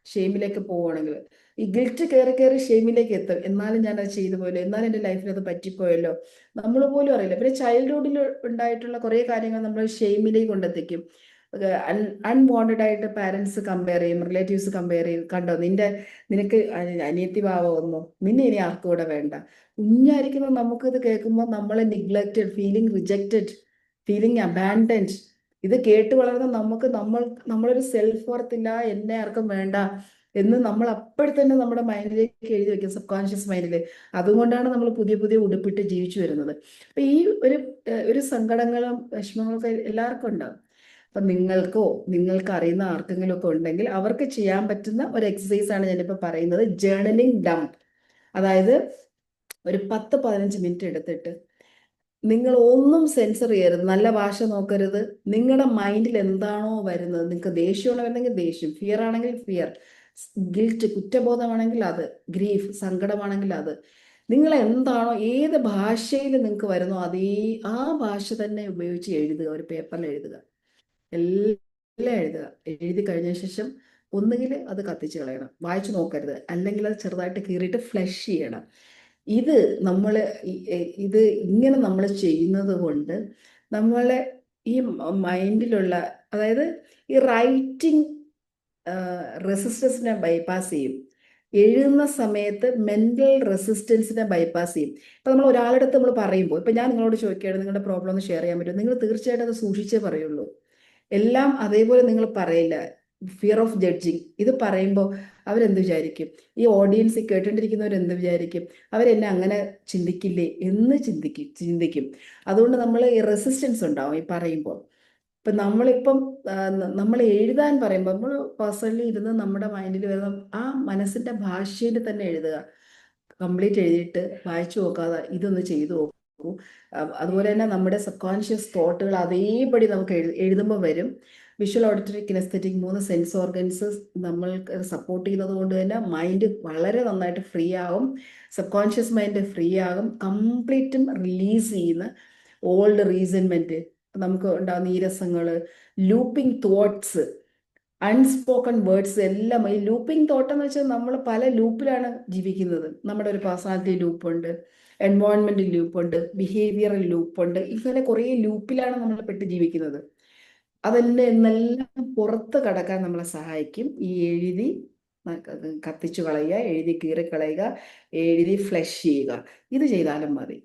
ഷെയിമിലേക്ക് പോവുകയാണെങ്കിൽ. ഈ ഗിൽറ്റ് കയറി കയറി ഷെയിമിലേക്ക് എത്തും. എന്നാലും ഞാൻ അത് ചെയ്തു പോയല്ലോ, എന്നാലും എൻ്റെ ലൈഫിൽ അത് പറ്റിപ്പോയല്ലോ, നമ്മൾ പോലും അറിയില്ല. പിന്നെ ചൈൽഡ്ഹുഡിൽ ഉണ്ടായിട്ടുള്ള കുറേ കാര്യങ്ങൾ നമ്മൾ ഷെയിമിലേക്ക് കൊണ്ടെത്തിക്കും. അൺവാണ്ടഡ് ആയിട്ട് പാരൻസ് കമ്പയർ ചെയ്യും, റിലേറ്റീവ്സ് കമ്പയർ ചെയ്യും. കണ്ടോ നിനക്ക് അനിയത്തി ഭാവം ഒന്നോ, നിന്നെ ഇനി ആർക്കും കൂടെ വേണ്ട. കുഞ്ഞായിരിക്കുമ്പോൾ നമുക്കിത് കേൾക്കുമ്പോൾ നമ്മളെ neglected, feeling rejected, feeling abandoned, ഇത് കേട്ട് വളർന്ന നമ്മളൊരു സെൽഫ് വർത്ത് ഇല്ല, എന്നെ ആർക്കും വേണ്ട എന്ന് നമ്മൾ അപ്പോഴത്തന്നെ നമ്മുടെ മൈൻഡിലേക്ക് എഴുതി വെക്കും, സബ് കോൺഷ്യസ് മൈൻഡിൽ. അതുകൊണ്ടാണ് നമ്മൾ പുതിയ പുതിയ ഉടുപ്പിട്ട് ജീവിച്ചു വരുന്നത്. അപ്പൊ ഈ ഒരു സങ്കടങ്ങളും വിഷമങ്ങളൊക്കെ എല്ലാവർക്കും ഉണ്ടാകും. അപ്പൊ നിങ്ങൾക്ക് അറിയുന്ന ആർക്കെങ്കിലും ഒക്കെ ഉണ്ടെങ്കിൽ അവർക്ക് ചെയ്യാൻ പറ്റുന്ന ഒരു എക്സസൈസ് ആണ് ഞാനിപ്പോൾ പറയുന്നത്, ജേർണലിംഗ് ഡംപ്. അതായത് ഒരു 10-15 മിനിറ്റ് എടുത്തിട്ട് നിങ്ങൾ ഒന്നും സെൻസർ ചെയ്യരുത്, നല്ല ഭാഷ നോക്കരുത്. നിങ്ങളുടെ മൈൻഡിൽ എന്താണോ വരുന്നത്, നിങ്ങൾക്ക് ദേഷ്യമാണോ വരുന്നെങ്കിൽ ദേഷ്യം, ഫിയർ ആണെങ്കിൽ ഫിയർ, ഗിൽറ്റ് കുറ്റബോധമാണെങ്കിൽ അത്, ഗ്രീഫ് സങ്കടമാണെങ്കിൽ അത്, നിങ്ങൾ എന്താണോ ഏത് ഭാഷയിൽ നിങ്ങൾക്ക് വരുന്നോ ആ ഭാഷ തന്നെ ഉപയോഗിച്ച് എഴുതുക. ഒരു പേപ്പറിൽ എഴുതുക, എല്ലാം എഴുതുക. എഴുതി കഴിഞ്ഞ ശേഷം ഒന്നുകിൽ അത് കത്തിച്ച് കളയണം, വായിച്ചു നോക്കരുത്, അല്ലെങ്കിൽ അത് ചെറുതായിട്ട് കീറിയിട്ട് ഫ്ലഷ് ചെയ്യണം. ഇത് ഇങ്ങനെ നമ്മൾ ചെയ്യുന്നത് കൊണ്ട് നമ്മളെ ഈ മൈൻഡിലുള്ള, അതായത് ഈ റൈറ്റിംഗ് റെസിസ്റ്റൻസിനെ ബൈപ്പാസ് ചെയ്യും. എഴുതുന്ന സമയത്ത് മെന്റൽ റെസിസ്റ്റൻസിനെ ബൈപ്പാസ് ചെയ്യും. ഇപ്പൊ നമ്മൾ ഒരാളുടെ അടുത്ത് നമ്മൾ പറയുമ്പോൾ, ഇപ്പൊ ഞാൻ നിങ്ങളോട് ചോദിക്കുകയാണ് നിങ്ങളുടെ പ്രോബ്ലം ഒന്ന് ഷെയർ ചെയ്യാൻ പറ്റുമോ, നിങ്ങൾ തീർച്ചയായിട്ടും അത് സൂക്ഷിച്ചേ പറയുള്ളൂ. എല്ലാം അതേപോലെ നിങ്ങൾ പറയില്ല. ഫിയർ ഓഫ് ജഡ്ജിങ് ഇത് പറയുമ്പോൾ അവരെന്ത് വിചാരിക്കും, ഈ ഓഡിയൻസ് കേട്ടോണ്ടിരിക്കുന്നവർ എന്ത് വിചാരിക്കും, അവരെന്നെ അങ്ങനെ ചിന്തിക്കില്ലേ എന്ന് ചിന്തിക്കും. അതുകൊണ്ട് നമ്മൾ ഈ റെസിസ്റ്റൻസ് ഉണ്ടാവും ഈ പറയുമ്പോൾ. ഇപ്പം നമ്മളിപ്പം നമ്മൾ എഴുതാൻ പറയുമ്പോൾ നമ്മൾ പേഴ്സണലി ഇരുന്ന് നമ്മുടെ മൈൻഡിൽ വരുന്ന ആ മനസ്സിൻ്റെ ഭാഷയിൽ തന്നെ എഴുതുക. കംപ്ലീറ്റ് എഴുതിയിട്ട് വായിച്ചു നോക്കാതെ ഇതൊന്ന് ചെയ്തു നോക്കൂ. അതുപോലെ തന്നെ നമ്മുടെ സബ് കോൺഷ്യസ് തോട്ടുകൾ അതേപടി നമുക്ക് എഴുതുമ്പോൾ വരും. Visual, auditory, kinaesthetic 3 sense organs നമ്മൾക്ക് സപ്പോർട്ട് ചെയ്യുന്നത് കൊണ്ട് തന്നെ മൈൻഡ് വളരെ നന്നായിട്ട് ഫ്രീ ആകും. സബ് കോൺഷ്യസ് മൈൻഡ് ഫ്രീ ആകും. കംപ്ലീറ്റും റിലീസ് ചെയ്യുന്ന ഓൾഡ് റീസൺമെൻറ്റ്, നമുക്ക് ഉണ്ടാകുന്ന നീരസങ്ങൾ, ലൂപ്പിംഗ് തോട്ട്സ്, അൺസ്പോക്കൺ വേർഡ്സ് എല്ലാം. ഈ ലൂപ്പിംഗ് തോട്ട് എന്ന് വെച്ചാൽ നമ്മൾ പല ലൂപ്പിലാണ് ജീവിക്കുന്നത്. നമ്മുടെ ഒരു പേഴ്സണാലിറ്റി ലൂപ്പുണ്ട്, എൻവയോൺമെൻറ്റൽ ലൂപ്പുണ്ട്, ബിഹേവിയറൽ ലൂപ്പുണ്ട്. ഇങ്ങനെ കുറേ ലൂപ്പിലാണ് നമ്മൾ പെട്ട് ജീവിക്കുന്നത്. എന്നെല്ലാം പുറത്ത് കടക്കാൻ നമ്മളെ സഹായിക്കും ഈ എഴുതി കത്തിച്ചു കളയുക, എഴുതി കീറിക്കളയുക, എഴുതി ഫ്ലഷ് ചെയ്യുക. ഇത് ചെയ്താലും മതി.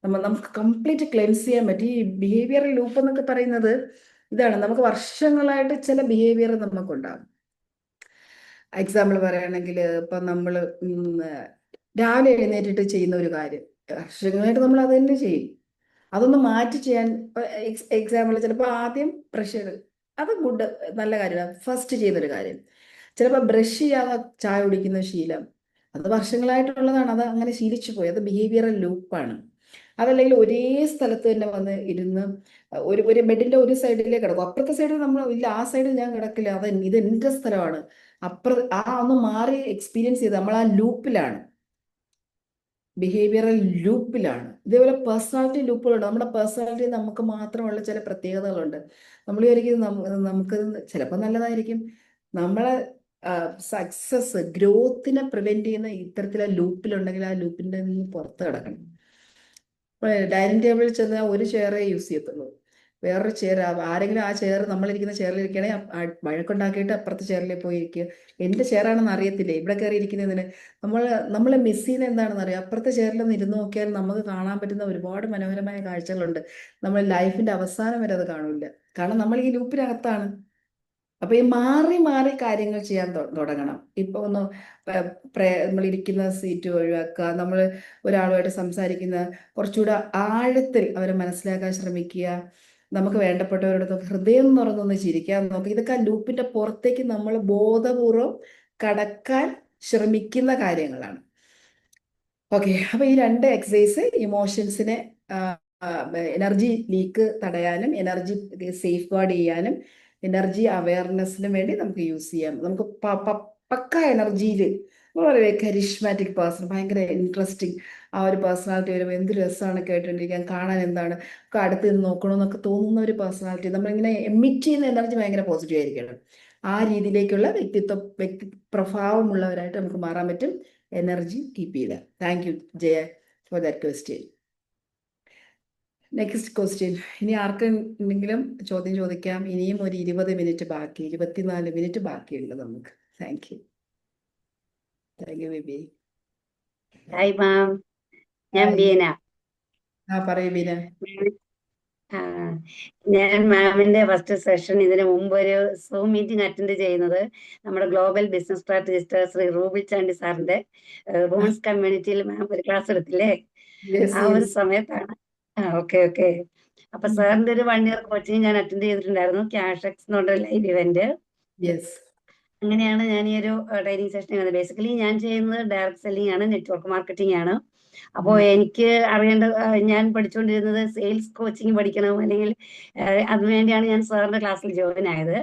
നമുക്ക് കംപ്ലീറ്റ് ക്ലെൻസ് ചെയ്യാൻ പറ്റും. ഈ ബിഹേവിയറൽ ലൂപ്പ് എന്നൊക്കെ പറയുന്നത് ഇതാണ്. നമുക്ക് വർഷങ്ങളായിട്ട് ചില ബിഹേവിയർ നമുക്കുണ്ടാകും. എക്സാമ്പിൾ പറയുകയാണെങ്കിൽ ഇപ്പം നമ്മൾ രാവിലെ എഴുന്നേറ്റിട്ട് ചെയ്യുന്ന ഒരു കാര്യം വർഷങ്ങളായിട്ട് നമ്മൾ അത് തന്നെ ചെയ്യും. അതൊന്ന് മാറ്റി ചെയ്യാൻ എക്സാമ്പിൾ ചിലപ്പോൾ ആദ്യം ബ്രഷ് അത് ഗുഡ്, നല്ല കാര്യമാണ്, ഫസ്റ്റ് ചെയ്യുന്നൊരു കാര്യം. ചിലപ്പോൾ ബ്രഷ് ചെയ്യാതെ ചായ കുടിക്കുന്ന ശീലം അത് വർഷങ്ങളായിട്ടുള്ളതാണ്. അത് അങ്ങനെ ശീലിച്ചു പോയി. അത് ബിഹേവിയറൽ ലൂപ്പാണ്. അതല്ലെങ്കിൽ ഒരേ സ്ഥലത്ത് തന്നെ വന്ന് ഇരുന്ന് ഒരു ബെഡിന്റെ ഒരു സൈഡിലേക്ക് കിടക്കും, അപ്പുറത്തെ സൈഡിൽ നമ്മൾ ഇല്ല, ആ സൈഡിൽ ഞാൻ കിടക്കില്ല, ഇത് എൻ്റെ സ്ഥലമാണ്, ഒന്ന് മാറി എക്സ്പീരിയൻസ് ചെയ്ത് നമ്മൾ ആ ലൂപ്പിലാണ്, ബിഹേവിയറൽ ലൂപ്പിലാണ്. ഇതേപോലെ പേഴ്സണാലിറ്റി ലൂപ്പുകളുണ്ട്. നമ്മുടെ പേഴ്സണാലിറ്റി നമുക്ക് മാത്രമുള്ള ചില പ്രത്യേകതകളുണ്ട്. നമ്മൾ വിചാരിക്കും നമുക്ക് ചിലപ്പോൾ നല്ലതായിരിക്കും. നമ്മളെ സക്സസ്, ഗ്രോത്തിനെ പ്രിവെന്റ് ചെയ്യുന്ന ഇത്തരത്തിലെ ലൂപ്പിലുണ്ടെങ്കിൽ ആ ലൂപ്പിൻ്റെ നിന്ന് പുറത്ത് കിടക്കണം. ഡൈനിങ് ടേബിളിൽ ചെന്നാൽ ഒരു ചെയറേ യൂസ് ചെയ്യത്തുള്ളൂ. വേറൊരു ചെയർ, ആരെങ്കിലും ആ ചെയർ നമ്മളിരിക്കുന്ന ചെയറിൽ ഇരിക്കുകയാണെങ്കിൽ വഴക്കുണ്ടാക്കിയിട്ട് അപ്പുറത്തെ ചെയറിൽ പോയി ഇരിക്കുക. എൻ്റെ ചെയറാണെന്ന് അറിയത്തില്ലേ ഇവിടെ കയറി ഇരിക്കുന്നതിന്. നമ്മൾ മിസ് ചെയ്യുന്ന എന്താണെന്ന് അറിയാം. അപ്പുറത്തെ ചെയറിലൊന്ന് ഇരുന്ന് നോക്കിയാൽ നമുക്ക് കാണാൻ പറ്റുന്ന ഒരുപാട് മനോഹരമായ കാഴ്ചകളുണ്ട്. നമ്മൾ ലൈഫിൻ്റെ അവസാനം വരെ അത് കാണില്ല. കാരണം നമ്മൾ ഈ ലൂപ്പിനകത്താണ്. അപ്പൊ ഈ മാറി മാറി കാര്യങ്ങൾ ചെയ്യാൻ തുടങ്ങണം. ഇപ്പൊ ഒന്ന് നമ്മൾ ഇരിക്കുന്ന സീറ്റ് ഒഴിവാക്കുക, നമ്മൾ ഒരാളുമായിട്ട് സംസാരിക്കുന്ന കുറച്ചുകൂടെ ആഴത്തിൽ അവരെ മനസ്സിലാക്കാൻ ശ്രമിക്കുക, നമുക്ക് വേണ്ടപ്പെട്ടവരോട് ഹൃദയം തുറന്നൊന്ന് ചിരിക്കാൻ നോക്കുക. ഇതൊക്കെ ആ ലൂപ്പിന്റെ പുറത്തേക്ക് നമ്മൾ ബോധപൂർവം കടക്കാൻ ശ്രമിക്കുന്ന കാര്യങ്ങളാണ്. ഓക്കെ, അപ്പൊ ഈ 2 എക്സസൈസ് ഇമോഷൻസിനെ എനർജി ലീക്ക് തടയാനും എനർജി സേഫ് ഗാർഡ് ചെയ്യാനും എനർജി അവയർനെസ്സിനും വേണ്ടി നമുക്ക് യൂസ് ചെയ്യാം. നമുക്ക് പക്ക എനർജിയിൽ വളരെ കരിഷ്മാറ്റിക് പേഴ്സൺ, ഭയങ്കര ഇൻട്രസ്റ്റിംഗ് ആ ഒരു പേഴ്സണാലിറ്റി വരുമ്പോൾ എന്ത് രസമാണ് കേട്ടോണ്ടിരിക്കാൻ, കാണാൻ എന്താണ് അടുത്ത് നിന്ന് നോക്കണമെന്നൊക്കെ തോന്നുന്ന ഒരു പേഴ്സണാലിറ്റി. നമ്മളിങ്ങനെ എമിറ്റ് ചെയ്യുന്ന എനർജി ഭയങ്കര പോസിറ്റീവ് ആയിരിക്കണം. ആ രീതിയിലേക്കുള്ള വ്യക്തി പ്രഭാവമുള്ളവരായിട്ട് നമുക്ക് മാറാൻ പറ്റും എനർജി കീപ്പ് ചെയ്ത. Thank you Jaya for that question. Next question. ഇനി ആർക്കെങ്കിലും ചോദ്യം ചോദിക്കാം. ഇനിയും ഒരു 20 മിനിറ്റ് ബാക്കി, 24 മിനിറ്റ് ബാക്കിയുണ്ട് നമുക്ക്. Thank you. Thank you baby. Hi ma'am, ഞാൻ ബീന. പറയൂ ബീന. ഞാൻ മാമിന്റെ ഫസ്റ്റ് സെഷൻ ഇതിനു മുമ്പ് ഒരു സൂം മീറ്റിംഗ് അറ്റൻഡ് ചെയ്യുന്നത് നമ്മുടെ global business strategist Shri Ruby Chandy സാറിന്റെ വുമൻസ് കമ്മ്യൂണിറ്റിയിൽ മാം ഒരു ക്ലാസ് എടുത്തില്ലേ, ആ ഒരു സമയത്താണ്. ഓക്കെ. അപ്പൊ സാറിന്റെ ഒരു 1 ഇയർ കോച്ചിങ് ഞാൻ അറ്റൻഡ് ചെയ്തിട്ടുണ്ടായിരുന്നു. ക്യാഷ് എക്സ് എന്ന് പറഞ്ഞ ലൈവ് ഇവന്റ്. അങ്ങനെയാണ് ഞാൻ ഈ ഒരു ട്രെയിനിങ് സെഷൻ ചെയ്യുന്നത്. ബേസിക്കലി ഞാൻ ചെയ്യുന്നത് ഡയറക്ട് സെല്ലിംഗ് ആണ്, നെറ്റ്വർക്ക് മാർക്കറ്റിംഗ് ആണ്. അപ്പോൾ എനിക്ക് അറിയേണ്ട, ഞാൻ പഠിച്ചുകൊണ്ടിരുന്നത് സെയിൽസ് കോച്ചിങ് പഠിക്കണം, അല്ലെങ്കിൽ അതിനുവേണ്ടിയാണ് ഞാൻ സാറിന്റെ ക്ലാസ്സിൽ ജോയിൻ ആയത്.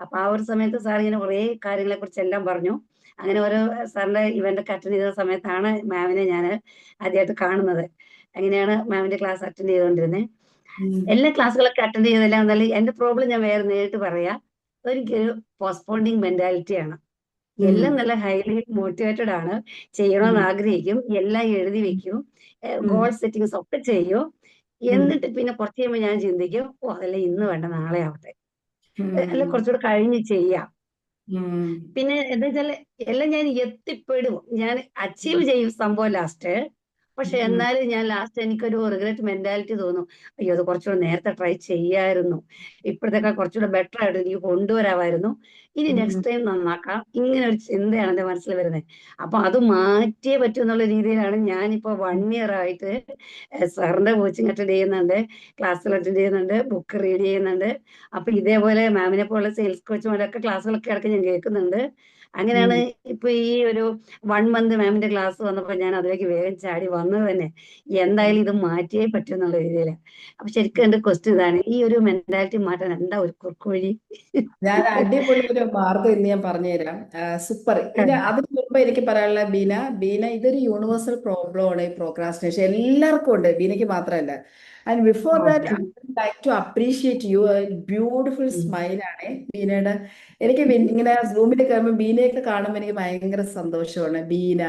അപ്പൊ ആ ഒരു സമയത്ത് സാർ ഇങ്ങനെ കുറേ കാര്യങ്ങളെ കുറിച്ച് എല്ലാം പറഞ്ഞു. അങ്ങനെ ഓരോ സാറിന്റെ ഇവന്റ് ഒക്കെ അറ്റൻഡ് ചെയ്ത സമയത്താണ് മാമിനെ ഞാൻ ആദ്യമായിട്ട് കാണുന്നത്. അങ്ങനെയാണ് മാമിന്റെ ക്ലാസ് അറ്റൻഡ് ചെയ്തുകൊണ്ടിരുന്നത്. എല്ലാ ക്ലാസ്സുകളൊക്കെ അറ്റൻഡ് ചെയ്തല്ല. എന്നാൽ എന്റെ പ്രോബ്ലം ഞാൻ വേറെ നേരിട്ട് പറയാം. എനിക്കൊരു പോസ്റ്റ്പോണ്ടിങ് മെന്റാലിറ്റിയാണ്. എല്ലാം നല്ല ഹൈലി മോട്ടിവേറ്റഡ് ആണ്, ചെയ്യണമെന്ന് ആഗ്രഹിക്കും, എല്ലാം എഴുതി വെക്കും, ഗോൾ സെറ്റിങ്സ് ഒക്കെ ചെയ്യും. എന്നിട്ട് പിന്നെ കുറച്ച് കഴിയുമ്പോൾ ഞാൻ ചിന്തിക്കും, അതല്ല ഇന്ന് വേണ്ട നാളെ ആവട്ടെ, അല്ല കുറച്ചുകൂടെ കഴിഞ്ഞ് ചെയ്യാം. ഉം. പിന്നെ എന്താ വെച്ചാല് എല്ലാം ഞാൻ എത്തിപ്പെടും, ഞാൻ അച്ചീവ് ചെയ്യും സംഭവം ലാസ്റ്റ്. പക്ഷെ ഉം. എന്നാലും ഞാൻ ലാസ്റ്റ് എനിക്കൊരു റിഗ്രറ്റ് മെന്റാലിറ്റി തോന്നും. അയ്യോ, അത് കുറച്ചുകൂടെ നേരത്തെ ട്രൈ ചെയ്യായിരുന്നു, ഇപ്പോഴത്തേക്കാൾ കുറച്ചുകൂടെ ബെറ്റർ ആയിട്ട് എനിക്ക് കൊണ്ടുവരാമായിരുന്നു, ഇനി ഉം. നെക്സ്റ്റ് ടൈം നന്നാക്കാം. ഇങ്ങനെ ഒരു ചിന്തയാണ് എന്റെ മനസ്സിൽ വരുന്നത്. അപ്പൊ അത് മാറ്റിയേ പറ്റൂ എന്നുള്ള രീതിയിലാണ് ഞാനിപ്പോ 1 year ആയിട്ട് സാറിന്റെ കോച്ചിങ് അറ്റൻഡ് ചെയ്യുന്നുണ്ട്, ക്ലാസ്സുകൾ അറ്റൻഡ് ചെയ്യുന്നുണ്ട്, ബുക്ക് റീഡ് ചെയ്യുന്നുണ്ട്. അപ്പൊ ഇതേപോലെ മാമിനെ പോലെ സെയിൽസ് കോച്ചുമാരൊക്കെ ക്ലാസ്സുകളൊക്കെ ഇടയ്ക്ക് ഞാൻ കേൾക്കുന്നുണ്ട്. അങ്ങനെയാണ് ഉം. ഇപ്പൊ ഈ ഒരു 1 month മാമിന്റെ ക്ലാസ് വന്നപ്പോ ഞാൻ അതിലേക്ക് വേഗം ചാടി വന്നത് തന്നെ. എന്തായാലും ഇത് മാറ്റിയേ പറ്റൂ എന്നുള്ള രീതിയിൽ. അപ്പൊ ശരിക്കും എന്റെ ക്വസ്റ്റ്യൻ ഇതാണ്, ഈ ഒരു മെന്റാലിറ്റി മാറ്റാൻ എന്താ ഒരു കുറുക്ക് വഴി? ഞാൻ അടിപൊളി ഒരു മാർഗം ഇന്ന് ഞാൻ പറഞ്ഞുതരാം. സൂപ്പർ. ഇനി അതിന് മുമ്പ് എനിക്ക് പറയാനുള്ള ബീന, ഇതൊരു യൂണിവേഴ്സൽ പ്രോബ്ലം ആണ് ഈ പ്രോക്രാസ്റ്റിനേഷൻ. എല്ലാവർക്കും ഉണ്ട്, ബീനയ്ക്ക് മാത്രമല്ല. And before that okay. I would like to appreciate you. Beautiful smile ആണ് ബീനയുടെ. എനിക്ക് ഇങ്ങനെ സൂമിൽ കയറുമ്പോൾ ബീനയൊക്കെ കാണുമ്പോൾ എനിക്ക് ഭയങ്കര സന്തോഷമാണ്. ബീന,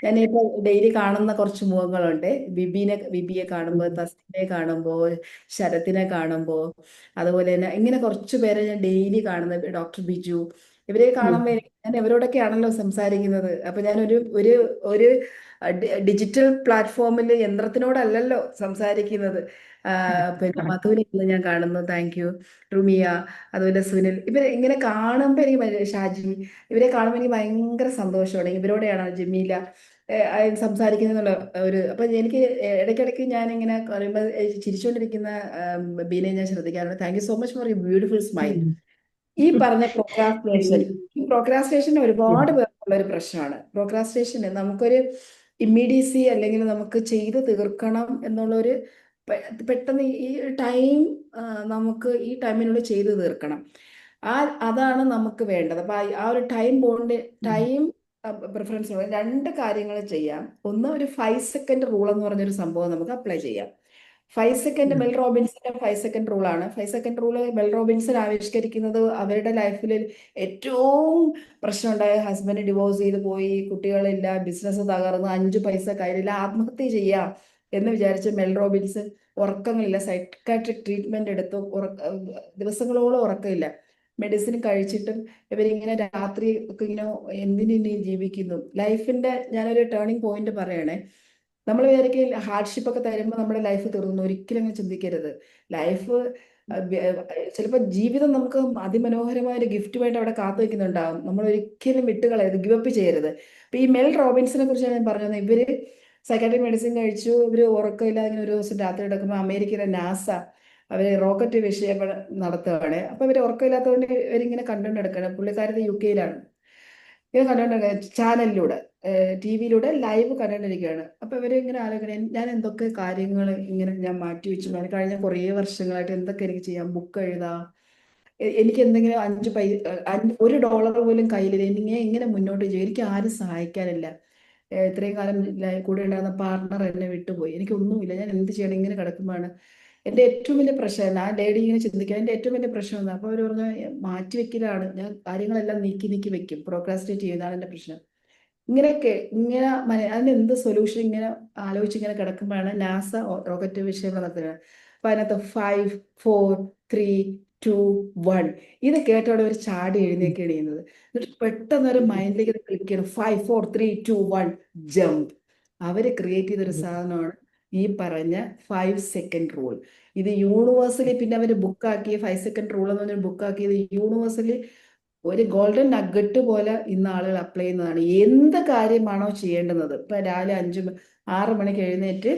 ഞാനിപ്പോ ഡെയിലി കാണുന്ന കുറച്ച് മുഖങ്ങളുണ്ട്. ബിബിയെ കാണുമ്പോൾ, തസ്തിനെ കാണുമ്പോൾ, ശരത്തിനെ കാണുമ്പോൾ, അതുപോലെ തന്നെ ഇങ്ങനെ കുറച്ച് പേരെ ഞാൻ ഡെയിലി കാണുന്നത്. ഡോക്ടർ ബിജു, ഇവരെ കാണുമ്പോൾ ഞാൻ ഇവരോടൊക്കെയാണല്ലോ സംസാരിക്കുന്നത്. അപ്പൊ ഞാൻ ഒരു ഒരു ഡിജിറ്റൽ പ്ലാറ്റ്ഫോമിൽ യന്ത്രത്തിനോടല്ലല്ലോ സംസാരിക്കുന്നത്. പിന്നെ മധുവിനെ ഇന്ന് ഞാൻ കാണുന്നു, താങ്ക് യു. റുമിയ, അതുപോലെ സുനിൽ, ഇവരെ ഇങ്ങനെ കാണുമ്പോൾ എനിക്ക് ഷാജി, ഇവരെ കാണുമ്പോൾ എനിക്ക് ഭയങ്കര സന്തോഷമാണ്. ഇവരോടെയാണ് ജമീല സംസാരിക്കുന്നുള്ള ഒരു. അപ്പൊ എനിക്ക് ഇടയ്ക്കിടയ്ക്ക് ഞാൻ ഇങ്ങനെ പറയുമ്പോൾ ചിരിച്ചുകൊണ്ടിരിക്കുന്ന ബീനെ ഞാൻ ശ്രദ്ധിക്കാറുണ്ട്. Thank you so much for you beautiful smile. ഈ പറഞ്ഞ പ്രോക്രാസ്റ്റിനേഷൻ ഒരുപാട് പേർക്കുള്ള ഒരു പ്രശ്നമാണ്. പ്രോക്രാസ്റ്റിനേഷൻ നമുക്കൊരു ഇമ്മീഡിയസി, അല്ലെങ്കിൽ നമുക്ക് ചെയ്ത് തീർക്കണം എന്നുള്ള ഒരു പെട്ടെന്ന് ഈ ടൈം, നമുക്ക് ഈ ടൈമിനുള്ളിൽ ചെയ്ത് തീർക്കണം. അതാണ് നമുക്ക് വേണ്ടത്. അപ്പൊ ആ ഒരു ടൈം പ്രിഫറൻസ് 2 കാര്യങ്ങൾ ചെയ്യാം. ഒന്ന്, ഒരു 5 സെക്കൻഡ് റൂൾ എന്ന് പറഞ്ഞൊരു സംഭവം നമുക്ക് അപ്ലൈ ചെയ്യാം. 5 സെക്കൻഡ് മെൽ റോബിൻസിന്റെ 5 സെക്കൻഡ് റൂളാണ്. 5 സെക്കൻഡ് റൂള് മെൽ റോബിൻസൺ ആവിഷ്കരിക്കുന്നത് അവരുടെ ലൈഫിൽ ഏറ്റവും പ്രശ്നമുണ്ടായ, ഹസ്ബൻഡ് ഡിവോഴ്സ് ചെയ്ത് പോയി, കുട്ടികളില്ല, ബിസിനസ് തകർന്ന്, 5 പൈസ കയ്യിലില്ല, ആത്മഹത്യ ചെയ്യാം എന്ന് വിചാരിച്ച് മെൽ റോബിൻസ് ഉറക്കങ്ങളില്ല, സൈക്കാട്രിക് ട്രീറ്റ്മെന്റ് എടുത്തു, ദിവസങ്ങളോളം ഉറക്കമില്ല, മെഡിസിൻ കഴിച്ചിട്ടും ഇവരിങ്ങനെ രാത്രി ഒക്കെ ഇങ്ങനെ എന്തിനി ജീവിക്കുന്നു. ലൈഫിന്റെ ഞാനൊരു ടേണിംഗ് പോയിന്റ് പറയണേ. നമ്മൾ വിചാരിക്കും ഹാർഡ്ഷിപ്പ് ഒക്കെ തരുമ്പോൾ നമ്മുടെ ലൈഫ് തീർന്നു. ഒരിക്കലും അങ്ങനെ ചിന്തിക്കരുത്. ലൈഫ് ചിലപ്പോൾ ജീവിതം നമുക്ക് അതിമനോഹരമായ ഒരു ഗിഫ്റ്റുമായിട്ട് അവിടെ കാത്തു വെക്കുന്നുണ്ടാവും. നമ്മൾ ഒരിക്കലും വിട്ടുകളയരുത്, ഗിവപ്പ് ചെയ്യരുത്. അപ്പൊ ഈ മെൽ റോബിൻസിനെ കുറിച്ചാണ് ഞാൻ പറഞ്ഞത്. ഇവര് സൈക്കാട്രിക് മെഡിസിൻ കഴിച്ചു, ഇവര് ഉറക്കമില്ലാതെ ഇങ്ങനെ ഒരു ദിവസം രാത്രി കിടക്കുമ്പോൾ അമേരിക്കയിലെ നാസ അവര് റോക്കറ്റ് വിക്ഷേപണം നടത്തുകയാണ്. അപ്പൊ ഇവര് ഉറക്കമില്ലാത്തതുകൊണ്ട് ഇവരിങ്ങനെ കണ്ടുകൊണ്ട് എടുക്കണം. പുള്ളിക്കാരത്ത് UK-യിലാണ്. ഇത് കണ്ടുകൊണ്ടിരിക്കുക ചാനലിലൂടെ, TV-യിലൂടെ ലൈവ് കണ്ടുകൊണ്ടിരിക്കുകയാണ്. അപ്പൊ ഇവര് ഇങ്ങനെ ആലോചിക്കണേ, ഞാൻ എന്തൊക്കെ കാര്യങ്ങൾ ഇങ്ങനെ ഞാൻ മാറ്റി വെച്ചു, കഴിഞ്ഞ കുറേ വർഷങ്ങളായിട്ട് എന്തൊക്കെ എനിക്ക് ചെയ്യാം. ബുക്ക് എഴുതാം, എനിക്ക് എന്തെങ്കിലും $1 പോലും കയ്യിലില്ല, ഇങ്ങനെ മുന്നോട്ട് ചെയ്യും. എനിക്ക് ആരും സഹായിക്കാനില്ല. ഇത്രയും കാലം കൂടെ ഉണ്ടായിരുന്ന പാർട്ണർ എന്നെ വിട്ടുപോയി, എനിക്കൊന്നുമില്ല, ഞാൻ എന്ത് ചെയ്യണം, ഇങ്ങനെ കിടക്കുമ്പോഴാണ് എൻ്റെ ഏറ്റവും വലിയ പ്രശ്നം. ആ ലേഡി ഇങ്ങനെ ചിന്തിക്കുക, എൻ്റെ ഏറ്റവും വലിയ പ്രശ്നം എന്താ. അപ്പോൾ അവർ പറഞ്ഞു, മാറ്റി വെക്കലാണ്, ഞാൻ കാര്യങ്ങളെല്ലാം നീക്കി വെക്കും, പ്രോക്രാസ്റ്റിനേറ്റ് ചെയ്യുന്നതാണ് എൻ്റെ പ്രശ്നം. ഇങ്ങനെയൊക്കെ അതിന് എന്ത് സൊല്യൂഷൻ ഇങ്ങനെ ആലോചിച്ച് ഇങ്ങനെ കിടക്കുമ്പോഴാണ് നാസ റോക്കറ്റ് വിക്ഷേപണം നടത്തുന്നത്. അപ്പൊ അതിനകത്ത് 5, 4, 3, 2, 1 ഇത് കേട്ടോടെ ഒരു ചാടി എഴുന്നേക്കാണ് ചെയ്യുന്നത്. എന്നിട്ട് പെട്ടെന്ന് ഒരു മൈൻഡിലേക്ക് ക്ലിക്ക് ചെയ്യണം. 5, 4, 3, 2, 1 ജമ്പ്. അവര് ക്രിയേറ്റ് ചെയ്തൊരു സാധനമാണ് ഈ പറഞ്ഞ 5 സെക്കൻഡ് റൂൾ. ഇത് യൂണിവേഴ്സലി പിന്നെ അവര് ബുക്കാക്കി, 5 സെക്കൻഡ് റൂൾ എന്ന് പറഞ്ഞൊരു ബുക്കാക്കിയത് യൂണിവേഴ്സലി ഒരു ഗോൾഡൻ നഗറ്റ് പോലെ ഇന്ന് ആളുകൾ അപ്ലൈ ചെയ്യുന്നതാണ്. എന്ത് കാര്യമാണോ ചെയ്യേണ്ടുന്നത്, ഇപ്പൊ രാവിലെ 6 മണിക്ക് എഴുന്നേറ്റ്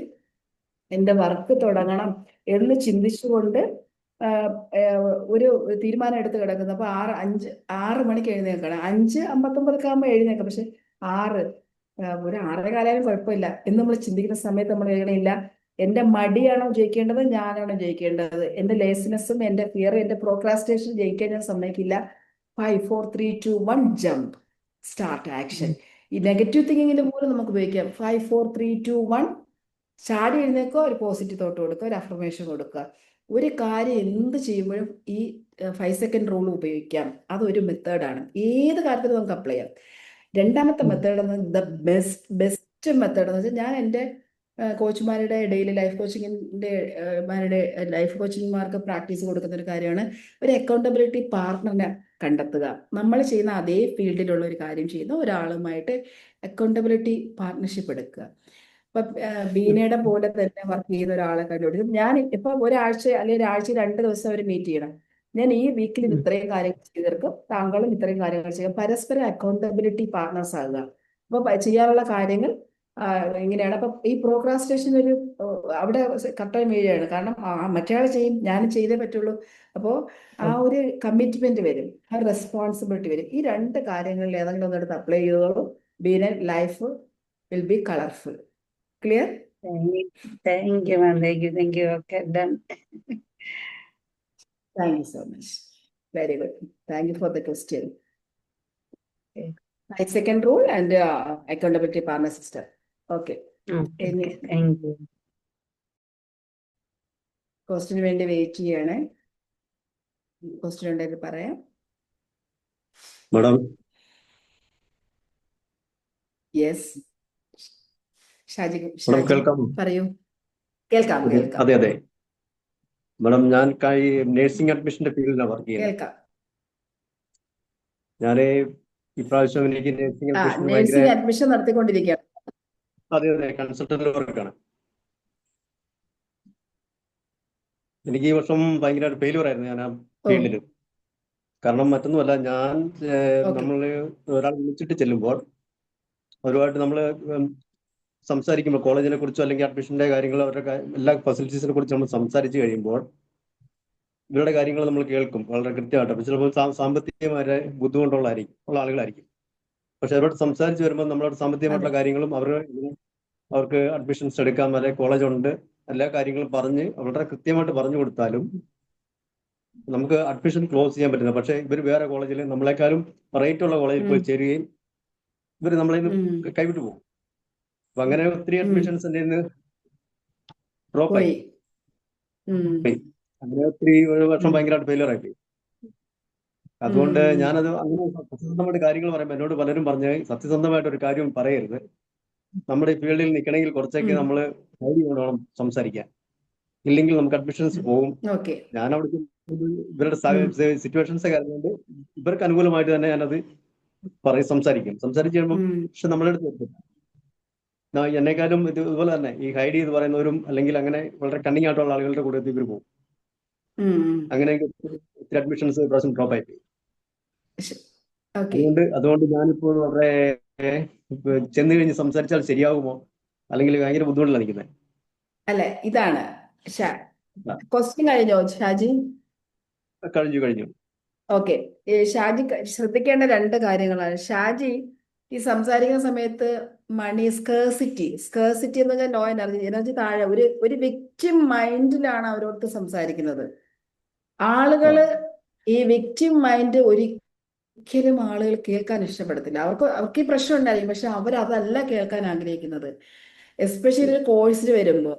എന്റെ വർക്ക് തുടങ്ങണം എന്ന് ചിന്തിച്ചുകൊണ്ട് ഒരു തീരുമാനം എടുത്ത് കിടക്കുന്നത്. അപ്പൊ 6 മണിക്ക് എഴുന്നേൽക്കണം, 5:59 ആകുമ്പോൾ എഴുന്നേൽക്കാം. പക്ഷെ ഒരു 6:15 കുഴപ്പമില്ല എന്ന് നമ്മൾ ചിന്തിക്കുന്ന സമയത്ത് നമ്മൾ എഴുതണില്ല. എന്റെ മടിയാണോ ജയിക്കേണ്ടത്, ഞാനാണോ ജയിക്കേണ്ടത്, എന്റെ ലേസിനെസ്സും എന്റെ ഫിയറും എന്റെ പ്രോക്രാസ്റ്റിനേഷൻ ജയിക്കാൻ ഞാൻ സമ്മതിക്കില്ല. 5, 4, 3, 2, 1 ജമ്പ്, സ്റ്റാർട്ട് ആക്ഷൻ. ഈ നെഗറ്റീവ് തിങ്കിങ്ങിന്റെ പോലും നമുക്ക് ഉപയോഗിക്കാം. 5, 4, 3, 2, 1 ചാടി എഴുന്നേക്കോ, ഒരു പോസിറ്റീവ് തോട്ട് കൊടുക്കുക, ഒരു അഫർമേഷൻ കൊടുക്കുക. ഒരു കാര്യം എന്ത് ചെയ്യുമ്പോഴും ഈ 5 സെക്കൻഡ് റൂൾ ഉപയോഗിക്കാം. അതൊരു മെത്തേഡാണ്, ഏത് കാര്യത്തിലും നമുക്ക് അപ്ലൈ ചെയ്യാം. രണ്ടാമത്തെ മെത്തേഡ് ദ ബെസ്റ്റ് മെത്തേഡ് എന്ന് വെച്ചാൽ, ഞാൻ എൻ്റെ കോച്ചുമാരുടെ ഡെയിലി ലൈഫ് കോച്ചിങ്ങിൻ്റെ ലൈഫ് കോച്ചിങ്ങുമാർക്ക് പ്രാക്ടീസ് കൊടുക്കുന്ന ഒരു കാര്യമാണ്, ഒരു അക്കൗണ്ടബിലിറ്റി പാർട്ട്ണറിനെ കണ്ടെത്തുക. നമ്മൾ ചെയ്യുന്ന അതേ ഫീൽഡിലുള്ള ഒരു കാര്യം ചെയ്യുന്ന ഒരാളുമായിട്ട് അക്കൗണ്ടബിലിറ്റി പാർട്ട്ണർഷിപ്പ് എടുക്കുക. ഇപ്പൊ ബീനയുടെ പോലെ തന്നെ വർക്ക് ചെയ്യുന്ന ഒരാളെ കണ്ടുപിടിക്കും. ഞാൻ ഇപ്പൊ ഒരാഴ്ച അല്ലെങ്കിൽ ഒരാഴ്ച 2 ദിവസം അവർ മീറ്റ് ചെയ്യണം. ഞാൻ ഈ വീക്കിൽ ഇത് ഇത്രയും കാര്യങ്ങൾ ചെയ്തു തീർക്കും, താങ്കളും ഇത്രയും കാര്യങ്ങൾ ചെയ്യുക. പരസ്പരം അക്കൗണ്ടബിലിറ്റി പാർട്ട്നേഴ്സ് ആകുക. അപ്പൊ ചെയ്യാനുള്ള കാര്യങ്ങൾ ഇങ്ങനെയാണ്. അപ്പൊ ഈ പ്രോക്രാസ്റ്റിനേഷൻ ഒരു അവിടെ കറക്റ്റായി വീഴുകയാണ്. കാരണം മറ്റേയാൾ ചെയ്യും, ഞാൻ ചെയ്തേ പറ്റുള്ളൂ. അപ്പോൾ ആ ഒരു കമ്മിറ്റ്മെന്റ് വരും, ആ റെസ്പോൺസിബിലിറ്റി വരും. ഈ 2 കാര്യങ്ങളിൽ ഏതെങ്കിലും ഒന്നെടുത്ത് അപ്ലൈ ചെയ്തോളൂ. Beena life will be colourful. Clear? Thank you ma'am. Thank you. Okay, done. Thank you so much. Very good. Thank you for the question. Okay. My second rule and accountability partner system. Okay. ഇനി thank you. ക്വസ്റ്റിന് വേണ്ടി wait ചെയ്യണേ. Question ഉണ്ടെങ്കിൽ പറയാം. Madam, yes Shaji, madam കേൾക്കാം? പറയൂ. കേൾക്കാം കേൾക്കാം അതെ അതെ മാഡം, ഞാൻ ഈ നഴ്സിംഗ് അഡ്മിഷന്റെ ഫീൽഡിലാണ് വർക്ക് ചെയ്യുന്നത്. കേൾക്കാം. ഞാൻ ഇപ്രാവശ്യം എനിക്ക് നഴ്സിംഗ് അഡ്മിഷൻ നഴ്സിംഗ് അഡ്മിഷൻ നടത്തിക്കൊണ്ടിരിക്കുകയാണ്. അതെ അതെ കൺസൾട്ടന്റ് വർക്കാണ്. എനിക്ക് ഈ വർഷം ഭയങ്കരമായിട്ട് ഫെയിലിയർ ആയിരുന്നു ഞാൻ ആ ഫീൽഡിൽ. കാരണം മറ്റൊന്നുമല്ല, ഞാൻ നമ്മള് ഒരാൾ വിളിച്ചിട്ട് ചെല്ലുമ്പോൾ ഒരുപാട് നമ്മള് സംസാരിക്കുമ്പോൾ കോളേജിനെ കുറിച്ചോ അല്ലെങ്കിൽ അഡ്മിഷന്റെ കാര്യങ്ങൾ, അവരുടെ എല്ലാ ഫെസിലിറ്റീസിനെ കുറിച്ച് നമ്മൾ സംസാരിച്ച് കഴിയുമ്പോൾ ഇവരുടെ കാര്യങ്ങൾ നമ്മൾ കേൾക്കും വളരെ കൃത്യമായിട്ട്. അപ്പോൾ ചിലപ്പോൾ സാമ്പത്തികമായ ബുദ്ധിമുട്ടുള്ള ആളുകളായിരിക്കും. പക്ഷെ അവരോട് സംസാരിച്ച് വരുമ്പോൾ നമ്മളോട് സാമ്പത്തികമായിട്ടുള്ള കാര്യങ്ങളും അവർക്ക് അഡ്മിഷൻസ് എടുക്കാൻ വരെ കോളേജ് ഉണ്ട്, എല്ലാ കാര്യങ്ങളും പറഞ്ഞ് വളരെ കൃത്യമായിട്ട് പറഞ്ഞു കൊടുത്താലും നമുക്ക് അഡ്മിഷൻ ക്ലോസ് ചെയ്യാൻ പറ്റില്ല. പക്ഷെ ഇവർ വേറെ കോളേജിൽ നമ്മളെക്കാളും റേറ്റുള്ള കോളേജിൽ പോയി ചേരുകയും ഇവർ നമ്മളെ കൈവിട്ടു പോകും. അപ്പൊ അങ്ങനെ ഒത്തിരി അഡ്മിഷൻസ് എൻ്റെ ഡ്രോപ്പ് ആയി. അങ്ങനെ ഒത്തിരി ഒരു വർഷം ഭയങ്കരമായിട്ട് ഫെയിലിയർ ആയി. അതുകൊണ്ട് ഞാനത് അങ്ങനെ സത്യസന്ധമായിട്ട് കാര്യങ്ങൾ പറയുമ്പോൾ എന്നോട് പലരും പറഞ്ഞ് സത്യസന്ധമായിട്ട് ഒരു കാര്യം പറയരുത്, നമ്മുടെ ഈ ഫീൽഡിൽ നിൽക്കണമെങ്കിൽ കുറച്ചൊക്കെ നമ്മൾ വേണം സംസാരിക്കാൻ, ഇല്ലെങ്കിൽ നമുക്ക് അഡ്മിഷൻസ് പോകും. ഞാൻ അവിടെ ഇവരുടെ സിറ്റുവേഷൻസ് അറിഞ്ഞുകൊണ്ട് ഇവർക്ക് അനുകൂലമായിട്ട് തന്നെ ഞാനത് സംസാരിച്ച് കഴിയുമ്പോൾ പക്ഷെ നമ്മളെ അടുത്ത് എന്നെക്കാളും ഇതുപോലെ തന്നെ ഈ ഹൈഡ് ചെയ്ത് പറയുന്നവരും അല്ലെങ്കിൽ അങ്ങനെ വളരെ കണ്ണിങ് ആയിട്ടുള്ള ആളുകളുടെ കൂടെ ഇവർ പോകും. അങ്ങനെ അഡ്മിഷൻസ് പ്രാവശ്യം ഡ്രോപ്പ് ആയി. അതുകൊണ്ട് ഞാനിപ്പോൾ വളരെ ചെന്ന് കഴിഞ്ഞ് സംസാരിച്ചാൽ ശരിയാകുമോ, അല്ലെങ്കിൽ ഭയങ്കര ബുദ്ധിമുട്ടിലാണ് നിൽക്കുന്നത്. അല്ലെ, ഇതാണ് ക്വസ്റ്റ്യൻ. കഴിഞ്ഞോ ഷാജി? കഴിഞ്ഞു. ഓക്കെ. ഷാജി ശ്രദ്ധിക്കേണ്ട 2 കാര്യങ്ങളാണ്. ഷാജി ഈ സംസാരിക്കുന്ന സമയത്ത് മണി സ്കേഴ്സിറ്റി എന്ന് പറഞ്ഞാൽ നോ എനർജി താഴെ ഒരു വിക്ടിം മൈൻഡിലാണ് അവരോട് സംസാരിക്കുന്നത്. ആളുകള് ഈ വിക്ടിം മൈൻഡ് ഒരിക്കലും ആളുകൾ കേൾക്കാൻ ഇഷ്ടപ്പെടത്തില്ല. അവർക്ക് ഈ പ്രശ്നം ഉണ്ടായിരിക്കും, പക്ഷെ അവരതല്ല കേൾക്കാൻ ആഗ്രഹിക്കുന്നത്. എസ്പെഷ്യലി ഒരു കോഴ്സിൽ വരുമ്പോൾ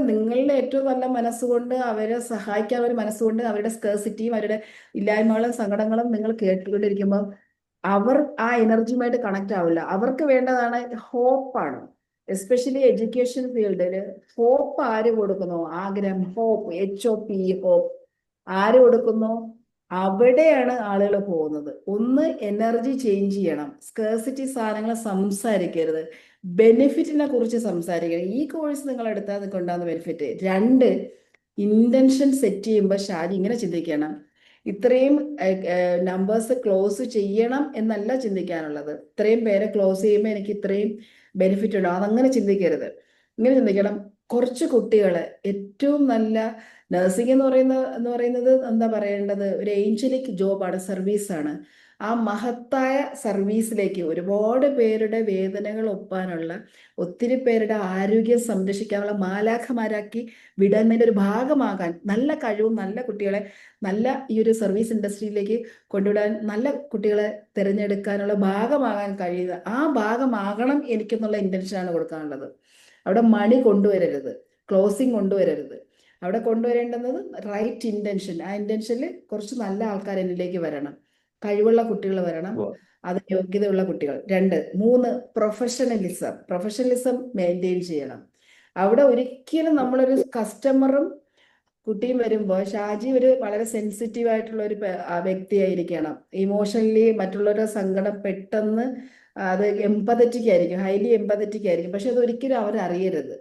നിങ്ങളുടെ ഏറ്റവും നല്ല മനസ്സുകൊണ്ട് അവരെ സഹായിക്കാൻ ഒരു മനസ്സുകൊണ്ട് അവരുടെ സ്കേഴ്സിറ്റിയും അവരുടെ ഇല്ലായ്മകളും സങ്കടങ്ങളും നിങ്ങൾ കേട്ടുകൊണ്ടിരിക്കുമ്പോൾ അവർ ആ എനർജിയുമായിട്ട് കണക്ട് ആവില്ല. അവർക്ക് വേണ്ടതാണ് ഹോപ്പാണ്. എസ്പെഷ്യലി എഡ്യൂക്കേഷൻ ഫീൽഡില് ഹോപ്പ് ആര് കൊടുക്കുന്നു? ആഗ്രഹം, ഹോപ്പ്, HOP, ഹോപ്പ് ആര് കൊടുക്കുന്നു? അവിടെയാണ് ആളുകൾ പോകുന്നത്. ഒന്ന്, എനർജി ചേഞ്ച് ചെയ്യണം. സ്കേഴ്സിറ്റി സാധനങ്ങൾ സംസാരിക്കരുത്, ബെനിഫിറ്റിനെ കുറിച്ച് സംസാരിക്കരുത്. ഈ കോഴ്സ് നിങ്ങൾ എടുത്താൽ കൊണ്ടാകുന്ന ബെനിഫിറ്റ്. 2, ഇന്റൻഷൻ സെറ്റ് ചെയ്യുമ്പോൾ ഷാജി ഇങ്ങനെ ചിന്തിക്കണം, ഇത്രയും നമ്പേഴ്സ് ക്ലോസ് ചെയ്യണം എന്നല്ല ചിന്തിക്കാനുള്ളത്. ഇത്രയും പേരെ ക്ലോസ് ചെയ്യുമ്പോൾ എനിക്ക് ഇത്രയും ബെനിഫിറ്റ് ഉണ്ടോ, അതങ്ങനെ ചിന്തിക്കരുത്. ഇങ്ങനെ ചിന്തിക്കണം, കുറച്ച് കുട്ടികളെ ഏറ്റവും നല്ല നഴ്സിംഗ് എന്ന് പറയുന്നത് എന്താ പറയേണ്ടത്, ഒരു ഏഞ്ചലിക് ജോബാണ്, സർവീസാണ്. ആ മഹത്തായ സർവീസിലേക്ക് ഒരുപാട് പേരുടെ വേദനകൾ ഒപ്പാനുള്ള, ഒത്തിരി പേരുടെ ആരോഗ്യം സംരക്ഷിക്കാനുള്ള മാലാഖമാരാക്കി വിടുന്നതിൻ്റെ ഒരു ഭാഗമാകാൻ, നല്ല കഴിവും നല്ല കുട്ടികളെ നല്ല ഈ ഒരു സർവീസ് ഇൻഡസ്ട്രിയിലേക്ക് കൊണ്ടുവിടാൻ, നല്ല കുട്ടികളെ തിരഞ്ഞെടുക്കാനുള്ള ഭാഗമാകാൻ കഴിയുക, ആ ഭാഗമാകണം എനിക്കെന്നുള്ള ഇൻറ്റൻഷനാണ് കൊടുക്കാനുള്ളത്. അവിടെ മണി കൊണ്ടുവരരുത്, ക്ലോസിങ് കൊണ്ടുവരരുത്. അവിടെ കൊണ്ടുവരേണ്ടുന്നത് റൈറ്റ് ഇൻറ്റൻഷൻ. ആ ഇൻറ്റൻഷനിൽ കുറച്ച് നല്ല ആൾക്കാർ എന്നിലേക്ക് വരണം, കഴിവുള്ള കുട്ടികൾ വരണം, അത് യോഗ്യതയുള്ള കുട്ടികൾ. 2, 3, പ്രൊഫഷണലിസം മെയിൻറ്റെയിൻ ചെയ്യണം. അവിടെ ഒരിക്കലും നമ്മളൊരു കസ്റ്റമറും കുട്ടിയും വരുമ്പോൾ ഷാജി ഒരു വളരെ സെൻസിറ്റീവ് ആയിട്ടുള്ള ഒരു വ്യക്തിയായിരിക്കണം. ഇമോഷണലി മറ്റുള്ളവരുടെ സങ്കടം പെട്ടെന്ന് അത് എംപതറ്റിക് ആയിരിക്കും, ഹൈലി എംപതറ്റിക് ആയിരിക്കും. പക്ഷെ അത് ഒരിക്കലും അവരറിയരുത്.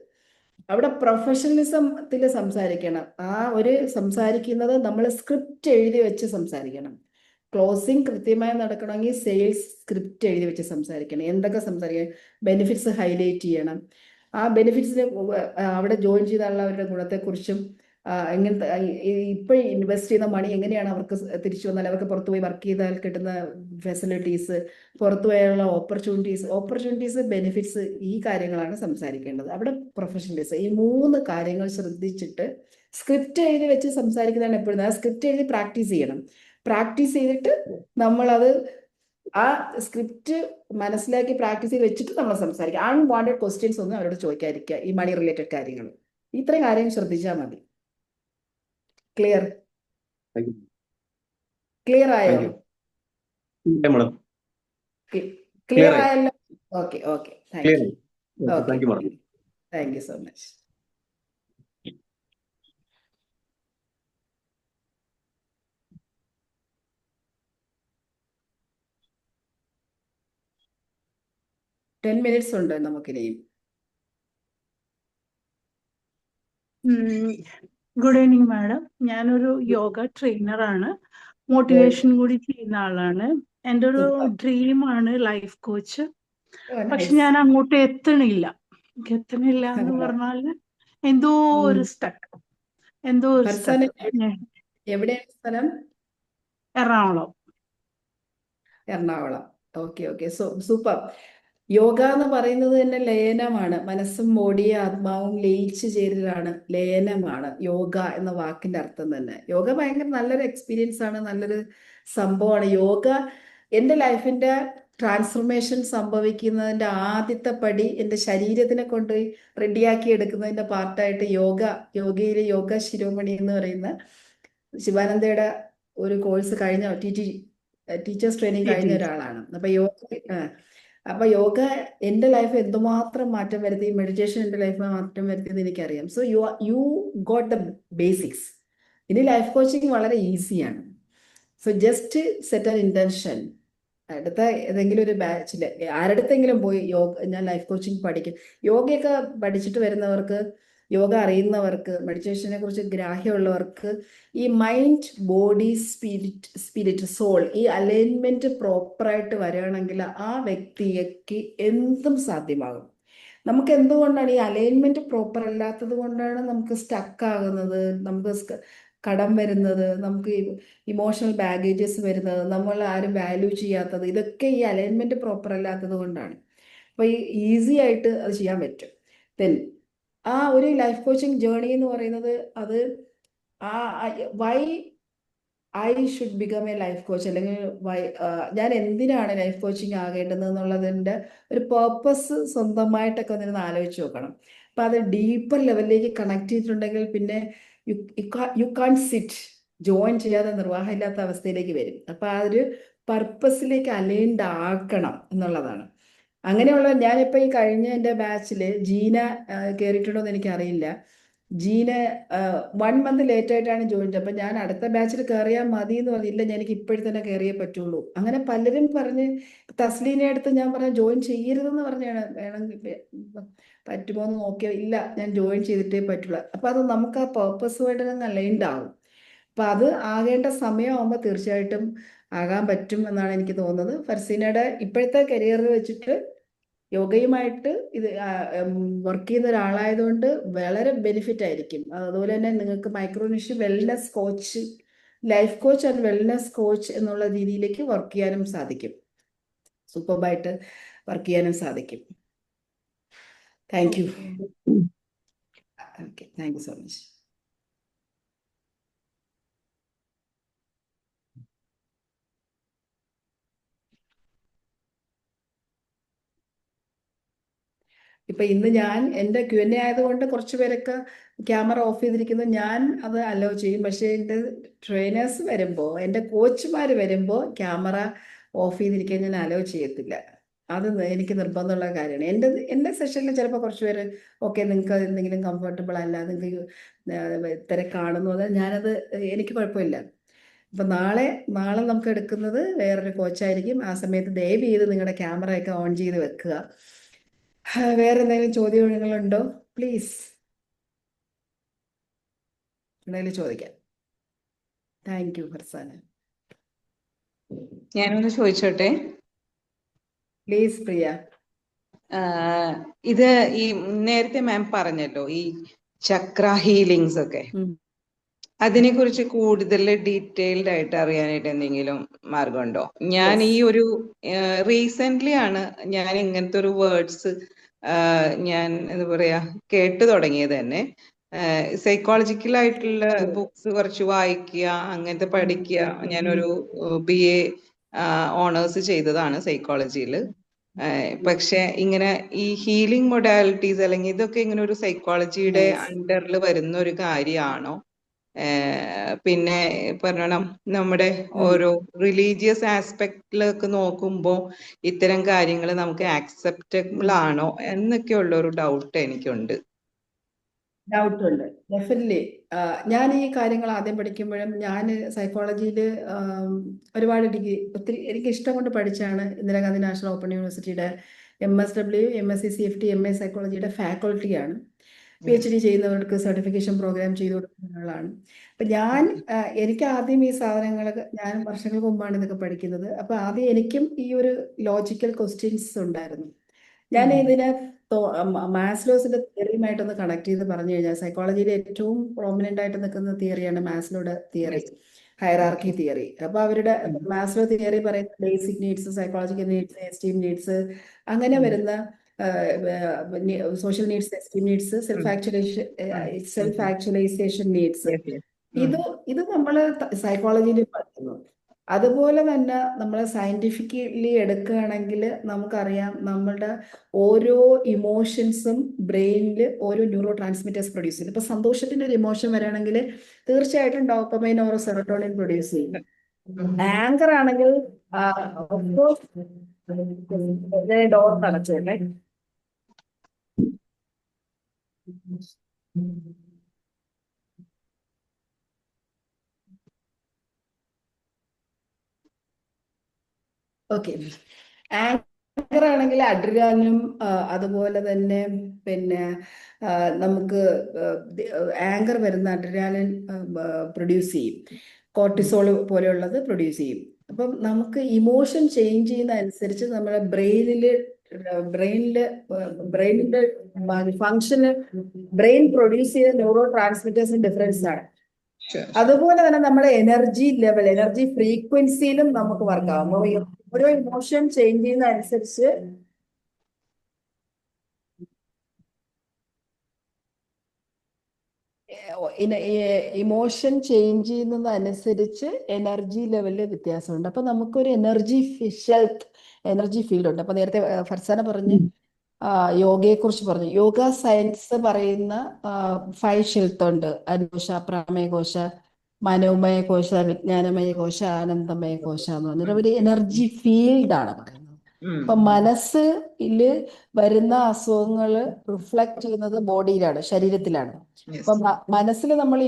അവിടെ പ്രൊഫഷണലിസത്തിൽ സംസാരിക്കണം. ആ ഒരു സംസാരിക്കുന്നത് നമ്മൾ സ്ക്രിപ്റ്റ് എഴുതി വെച്ച് സംസാരിക്കണം. ക്ലോസിങ് കൃത്യമായി നടക്കണമെങ്കിൽ സെയിൽസ് സ്ക്രിപ്റ്റ് എഴുതി വെച്ച് സംസാരിക്കണം. എന്തൊക്കെ സംസാരിക്കണം, ബെനിഫിറ്റ്സ് ഹൈലൈറ്റ് ചെയ്യണം. ആ ബെനിഫിറ്റ്സിന് അവിടെ ജോയിൻ ചെയ്താലുള്ളവരുടെ ഗുണത്തെക്കുറിച്ചും എങ്ങനത്തെ ഇപ്പോൾ ഇൻവെസ്റ്റ് ചെയ്യുന്ന മണി എങ്ങനെയാണ് അവർക്ക് തിരിച്ചു വന്നാൽ, അവർക്ക് പുറത്തു പോയി വർക്ക് ചെയ്താൽ കിട്ടുന്ന ഫെസിലിറ്റീസ്, പുറത്തു പോയുള്ള ഓപ്പർച്യൂണിറ്റീസ്, ബെനിഫിറ്റ്സ്, ഈ കാര്യങ്ങളാണ് സംസാരിക്കേണ്ടത്. അവിടെ പ്രൊഫഷണലിസം, ഈ 3 കാര്യങ്ങൾ ശ്രദ്ധിച്ചിട്ട് സ്ക്രിപ്റ്റ് എഴുതി വെച്ച് സംസാരിക്കുന്നതാണ് എപ്പോഴും. ആ സ്ക്രിപ്റ്റ് എഴുതി പ്രാക്ടീസ് ചെയ്യണം. പ്രാക്ടീസ് ചെയ്തിട്ട് നമ്മളത് ആ സ്ക്രിപ്റ്റ് മനസ്സിലാക്കി പ്രാക്ടീസ് ചെയ്ത് വെച്ചിട്ട് നമ്മൾ സംസാരിക്കുക. അൺവാണ്ടഡ് ക്വസ്റ്റ്യൻസ് ഒന്നും അവരോട് ചോദിക്കാതിരിക്കുക. ഈ മണി റിലേറ്റഡ് കാര്യങ്ങൾ, ഇത്രയും കാര്യം ശ്രദ്ധിച്ചാൽ മതി. ക്ലിയർ? Thank you. ക്ലിയർ ആയോ? Thank you. Madam clear clear ആയി. ആയല്ലോ? Okay okay, thank clear you. ആയി. Okay, thank you madam. Thank you so much. Ten minutes ഉണ്ട് നമുക്കിനിയും. Good evening madam. ഞാനൊരു യോഗ ട്രെയിനറാണ്, മോട്ടിവേഷൻ കൂടി ചെയ്യുന്ന ആളാണ്. എൻ്റെ ഒരു ഡ്രീമാണ് ലൈഫ് കോച്ച്. പക്ഷെ ഞാൻ അങ്ങോട്ട് എത്തണില്ല. എന്ന് പറഞ്ഞാൽ എന്തോ ഒരു സ്റ്റക്ക്, എന്തോ ഒരു സ്റ്റക്ക്. എവിടെയാണ് സ്ഥലം? Ernakulam. Ernakulam. Okay okay, super. Yoga എന്ന് പറയുന്നത് തന്നെ ലയനമാണ്. മനസ്സും ബോഡിയും ആത്മാവും ലയിച്ചു ചേരലാണ്, ലയനമാണ് യോഗ എന്ന വാക്കിന്റെ അർത്ഥം തന്നെ. യോഗ ഭയങ്കര നല്ലൊരു എക്സ്പീരിയൻസ് ആണ്, നല്ലൊരു സംഭവമാണ്. യോഗ എൻ്റെ ലൈഫിന്റെ ട്രാൻസ്ഫോർമേഷൻ സംഭവിക്കുന്നതിന്റെ ആദ്യത്തെ പടി എൻ്റെ ശരീരത്തിനെ കൊണ്ട് റെഡിയാക്കി എടുക്കുന്നതിന്റെ പാർട്ടായിട്ട് യോഗയിലെ യോഗ ശിരോമണി എന്ന് പറയുന്ന ശിവാനന്ദയുടെ ഒരു കോഴ്സ് കഴിഞ്ഞ ടീച്ചേഴ്സ് ട്രെയിനിങ് കഴിഞ്ഞ ഒരാളാണ്. അപ്പൊ യോഗ എൻ്റെ ലൈഫ് എന്തുമാത്രം മാറ്റം വരുത്തി, മെഡിറ്റേഷൻ എൻ്റെ ലൈഫിൽ മാറ്റം വരുത്തിയെന്ന് എനിക്കറിയാം. So you got the basics. ഇനി ലൈഫ് കോച്ചിങ് വളരെ ഈസിയാണ്. So just set an intention. അടുത്ത ഏതെങ്കിലും ഒരു ബാച്ചിൽ ആരടുത്തെങ്കിലും പോയി ഞാൻ ലൈഫ് കോച്ചിങ് പഠിക്കും. യോഗയൊക്കെ പഠിച്ചിട്ട് വരുന്നവർക്ക്, യോഗ അറിയുന്നവർക്ക്, മെഡിറ്റേഷനെ കുറിച്ച് ഗ്രാഹ്യമുള്ളവർക്ക് ഈ മൈൻഡ്, ബോഡി, സ്പിരിറ്റ്, സോൾ, ഈ അലൈൻമെന്റ് പ്രോപ്പറായിട്ട് വരികയാണെങ്കിൽ ആ വ്യക്തിക്ക് എന്തും സാധ്യമാകും. നമുക്ക് എന്തുകൊണ്ടാണ് ഈ അലൈൻമെന്റ് പ്രോപ്പർ അല്ലാത്തത് കൊണ്ടാണ് നമുക്ക് സ്റ്റക്ക് ആകുന്നത്, നമുക്ക് കടം വരുന്നത്, നമുക്ക് ഇമോഷണൽ ബാഗേജസ് വരുന്നത്, നമ്മൾ ആരും വാല്യൂ ചെയ്യാത്തത്. ഇതൊക്കെ ഈ അലൈൻമെന്റ് പ്രോപ്പർ അല്ലാത്തത് കൊണ്ടാണ്. അപ്പോൾ ഈ ഈസി ആയിട്ട് അത് ചെയ്യാൻ പറ്റും. ദെൻ ആ ഒരു ലൈഫ് കോച്ചിങ് ജേർണി എന്ന് പറയുന്നത് അത് why I should become a life coach, അല്ലെങ്കിൽ ഞാൻ എന്തിനാണ് ലൈഫ് കോച്ചിങ് ആകേണ്ടത് എന്നുള്ളതിൻ്റെ ഒരു പേർപ്പസ് സ്വന്തമായിട്ടൊക്കെ ഒന്നിരുന്ന് ആലോചിച്ച് നോക്കണം. അപ്പം അത് ഡീപ്പർ ലെവലിലേക്ക് കണക്ട് ചെയ്തിട്ടുണ്ടെങ്കിൽ പിന്നെ യു കാൺ സിറ്റ്, ജോയിൻ ചെയ്യാതെ നിർവാഹമില്ലാത്ത അവസ്ഥയിലേക്ക് വരും. അപ്പം ആ ഒരു പർപ്പസിലേക്ക് അലൈൻഡ് ആക്കണം എന്നുള്ളതാണ്. അങ്ങനെയുള്ള ഞാനിപ്പോൾ ഈ കഴിഞ്ഞ എൻ്റെ ബാച്ചിൽ ജീന കയറിയിട്ടുണ്ടോ എന്ന് എനിക്കറിയില്ല. ജീന 1 മന്ത് ലേറ്റ് ആയിട്ടാണ് ജോയിൻ ചെയ്തത്. അപ്പം ഞാൻ അടുത്ത ബാച്ചിൽ കയറിയാൽ മതി എന്ന് പറഞ്ഞില്ല, എനിക്ക് ഇപ്പോഴും തന്നെ കയറിയേ പറ്റുള്ളൂ. അങ്ങനെ പലരും പറഞ്ഞ്, തസ്ലീനെ അടുത്ത് ഞാൻ പറഞ്ഞ ജോയിൻ ചെയ്യരുതെന്ന് പറഞ്ഞാണ്, വേണമെങ്കിൽ പറ്റുമോ എന്ന് നോക്കിയോ, ഇല്ല ഞാൻ ജോയിൻ ചെയ്തിട്ടേ പറ്റുള്ളൂ. അപ്പം അത് നമുക്ക് ആ പേർപ്പസുമായിട്ട് അങ്ങ് അലൈൻഡ് ആവും. അപ്പം അത് ആകേണ്ട സമയമാകുമ്പോൾ തീർച്ചയായിട്ടും ആകാൻ പറ്റും എന്നാണ് എനിക്ക് തോന്നുന്നത്. ഫർസീനയുടെ ഇപ്പോഴത്തെ കരിയറിൽ വെച്ചിട്ട് യോഗയുമായിട്ട് ഇത് വർക്ക് ചെയ്യുന്ന ഒരാളായതുകൊണ്ട് വളരെ ബെനിഫിറ്റ് ആയിരിക്കും. അതുപോലെ തന്നെ നിങ്ങൾക്ക് micro niche wellness coach, life coach and wellness coach എന്നുള്ള രീതിയിലേക്ക് വർക്ക് ചെയ്യാനും സാധിക്കും, സൂപ്പർബായിട്ട് വർക്ക് ചെയ്യാനും സാധിക്കും. Thank you. Okay, thank you so much. ഇപ്പൊ ഇന്ന് ഞാൻ എൻ്റെ Q&A ആയതുകൊണ്ട് കുറച്ച് പേരൊക്കെ ക്യാമറ ഓഫ് ചെയ്തിരിക്കുന്നു. ഞാൻ അത് അലോ ചെയ്യും. പക്ഷേ എൻ്റെ ട്രെയിനേഴ്സ് വരുമ്പോൾ, എൻ്റെ കോച്ചുമാർ വരുമ്പോൾ ക്യാമറ ഓഫ് ചെയ്തിരിക്കാൻ ഞാൻ അലോ ചെയ്യത്തില്ല. അത് എനിക്ക് നിർബന്ധമുള്ള കാര്യമാണ്. എൻ്റെ സെഷനിൽ ചിലപ്പോൾ കുറച്ച് പേര് ഓക്കെ നിങ്ങൾക്ക് എന്തെങ്കിലും കംഫർട്ടബിൾ അല്ല, നിങ്ങൾക്ക് തിരക്കാണെന്ന് പറഞ്ഞാൽ ഞാനത് എനിക്ക് കുഴപ്പമില്ല. അപ്പം നാളെ നമുക്ക് എടുക്കുന്നത് വേറൊരു കോച്ചായിരിക്കും. ആ സമയത്ത് ദയവ് ചെയ്ത് നിങ്ങളുടെ ക്യാമറയൊക്കെ ഓൺ ചെയ്ത് വെക്കുക. വേറെ എന്തെങ്കിലും ചോദ്യങ്ങളുണ്ടോ? പ്ലീസ് എന്തെങ്കിലും ചോദിക്കാം. Thank you Farsana. ഞാനൊന്ന് ചോദിച്ചോട്ടെ. പ്ലീസ് പ്രിയ. ഇത് ഈ നേരത്തെ മാം പറഞ്ഞല്ലോ ഈ ചക്ര ഹീലിങ്സ് ഒക്കെ, അതിനെ കുറിച്ച് കൂടുതൽ ഡീറ്റെയിൽഡ് ആയിട്ട് അറിയാനായിട്ട് എന്തെങ്കിലും മാർഗമുണ്ടോ? ഞാൻ ഈ ഒരു റീസെന്റ് ആണ് ഞാൻ ഇങ്ങനത്തെ ഒരു വേർഡ്സ് ഞാൻ എന്താ പറയാ കേട്ടു തുടങ്ങിയത് തന്നെ. സൈക്കോളജിക്കൽ ആയിട്ടുള്ള ബുക്സ് കുറച്ച് വായിക്കുക, അങ്ങനത്തെ പഠിക്കുക. ഞാനൊരു BA ഓണേഴ്സ് ചെയ്തതാണ് സൈക്കോളജിയിൽ. പക്ഷെ ഇങ്ങനെ ഈ ഹീലിംഗ് മൊഡാലിറ്റീസ് അല്ലെങ്കിൽ ഇതൊക്കെ ഇങ്ങനെ ഒരു സൈക്കോളജിയുടെ അണ്ടറിൽ വരുന്ന ഒരു കാര്യമാണോ? പിന്നെ പറയണം നമ്മുടെ ഓരോ റിലീജിയസ് ആസ്പെക്റ്റിലൊക്കെ നോക്കുമ്പോൾ ഇത്തരം കാര്യങ്ങൾ നമുക്ക് ആക്സെപ്റ്റബിൾ ആണോ എന്നൊക്കെയുള്ള ഒരു ഡൗട്ട് എനിക്കുണ്ട്. ഡൗട്ടുണ്ട്, ഡെഫിനറ്റ്ലി. ഞാൻ ഈ കാര്യങ്ങൾ ആദ്യം പഠിക്കുമ്പോഴും ഞാൻ സൈക്കോളജിയിൽ ഒരുപാട് ഡിഗ്രി ഒത്തിരി എനിക്ക് ഇഷ്ടം കൊണ്ട് പഠിച്ചാണ് ഇന്ദിരാഗാന്ധി നാഷണൽ ഓപ്പൺ യൂണിവേഴ്സിറ്റിയുടെ MSW, MSc CFT, MA സൈക്കോളജിയുടെ ഫാക്കൾട്ടിയാണ്. PhD ചെയ്യുന്നവർക്ക് സർട്ടിഫിക്കേഷൻ പ്രോഗ്രാം ചെയ്തു കൊടുക്കുന്ന ആളാണ്. അപ്പം എനിക്ക് ആദ്യം ഈ സാധനങ്ങളൊക്കെ ഞാൻ വർഷങ്ങൾക്ക് മുമ്പാണ് ഇതൊക്കെ പഠിക്കുന്നത്. അപ്പം ആദ്യം എനിക്കും ഈ ഒരു ലോജിക്കൽ ക്വസ്റ്റ്യൻസ് ഉണ്ടായിരുന്നു. ഞാൻ ഇതിനെ മാസ്ലോസിന്റെ തിയറിയുമായിട്ടൊന്ന് കണക്ട് ചെയ്ത് പറഞ്ഞു കഴിഞ്ഞാൽ സൈക്കോളജിയിലെ ഏറ്റവും പ്രോമിനന്റ് ആയിട്ട് നിൽക്കുന്ന തിയറിയാണ് മാസ്ലോയുടെ തിയറി, ഹൈറാർക്കി തിയറി. അപ്പൊ അവരുടെ മാസ്ലോ തിയറി പറയുന്ന basic needs, psychological needs, esteem needs, അങ്ങനെ വരുന്ന social needs, esteem needs, self actualisation needs. ഇത് നമ്മൾ സൈക്കോളജിയിൽ പഠിക്കുന്നു. അതുപോലെ തന്നെ നമ്മൾ സയന്റിഫിക്കലി എടുക്കുകയാണെങ്കിൽ നമുക്കറിയാം നമ്മളുടെ ഓരോ ഇമോഷൻസും ബ്രെയിനിൽ ഓരോ ന്യൂറോ ട്രാൻസ്മിറ്റേഴ്സ് പ്രൊഡ്യൂസ് ചെയ്യുന്നു. ഇപ്പൊ സന്തോഷത്തിന്റെ ഒരു ഇമോഷൻ വരികയാണെങ്കിൽ തീർച്ചയായിട്ടും ഡോപ്പമൈൻ ഓർ സെറോട്ടോണിൻ പ്രൊഡ്യൂസ് ചെയ്യും. ആങ്കർ ആണെങ്കിൽ ഡോർ അടച്ചല്ലേ. ഓക്കെ, ആങ്കർ ആണെങ്കിൽ അഡ്രിനാലിനും അതുപോലെ തന്നെ പിന്നെ നമുക്ക് ആങ്കർ വരുന്ന അഡ്രിനാലിൻ പ്രൊഡ്യൂസ് ചെയ്യും, കോർട്ടിസോൾ പോലെയുള്ളത് പ്രൊഡ്യൂസ് ചെയ്യും. അപ്പം നമുക്ക് ഇമോഷൻ ചേഞ്ച് ചെയ്യുന്ന അനുസരിച്ച് നമ്മുടെ ബ്രെയിനിന്റെ ഫങ്ഷന് ബ്രെയിൻ പ്രൊഡ്യൂസ് ചെയ്ത ന്യൂറോ ട്രാൻസ്മിറ്റേഴ്സിന് ഡിഫറൻസ് ആണ്. അതുപോലെ തന്നെ നമ്മുടെ എനർജി ലെവൽ, എനർജി ഫ്രീക്വൻസിയിലും നമുക്ക് വർക്കാവും. ഓരോ ഇമോഷൻ ചേഞ്ച് ചെയ്യുന്ന അനുസരിച്ച് ഇമോഷൻ ചേഞ്ച് ചെയ്യുന്നതനുസരിച്ച് എനർജി ലെവലിൽ വ്യത്യാസമുണ്ട്. അപ്പൊ നമുക്കൊരു എനർജി ഫീൽഡ് ഉണ്ട്. അപ്പൊ നേരത്തെ ഫർസാന പറഞ്ഞ് യോഗയെക്കുറിച്ച് പറഞ്ഞു. യോഗ സയൻസ് പറയുന്ന 5 ഷെൽത്ത് ഉണ്ട്: അനുകോശ, പ്രാമേയകോശ, മനോമയ കോശ, വിജ്ഞാനമയ കോശ, ആനന്ദമയ കോശ എന്ന് പറഞ്ഞിട്ട് ഒരു എനർജി ഫീൽഡാണ് പറയുന്നത്. അപ്പൊ മനസ്സില് വരുന്ന അസുഖങ്ങള് റിഫ്ലക്ട് ചെയ്യുന്നത് ബോഡിയിലാണ്, ശരീരത്തിലാണ്. അപ്പൊ മനസ്സിൽ നമ്മൾ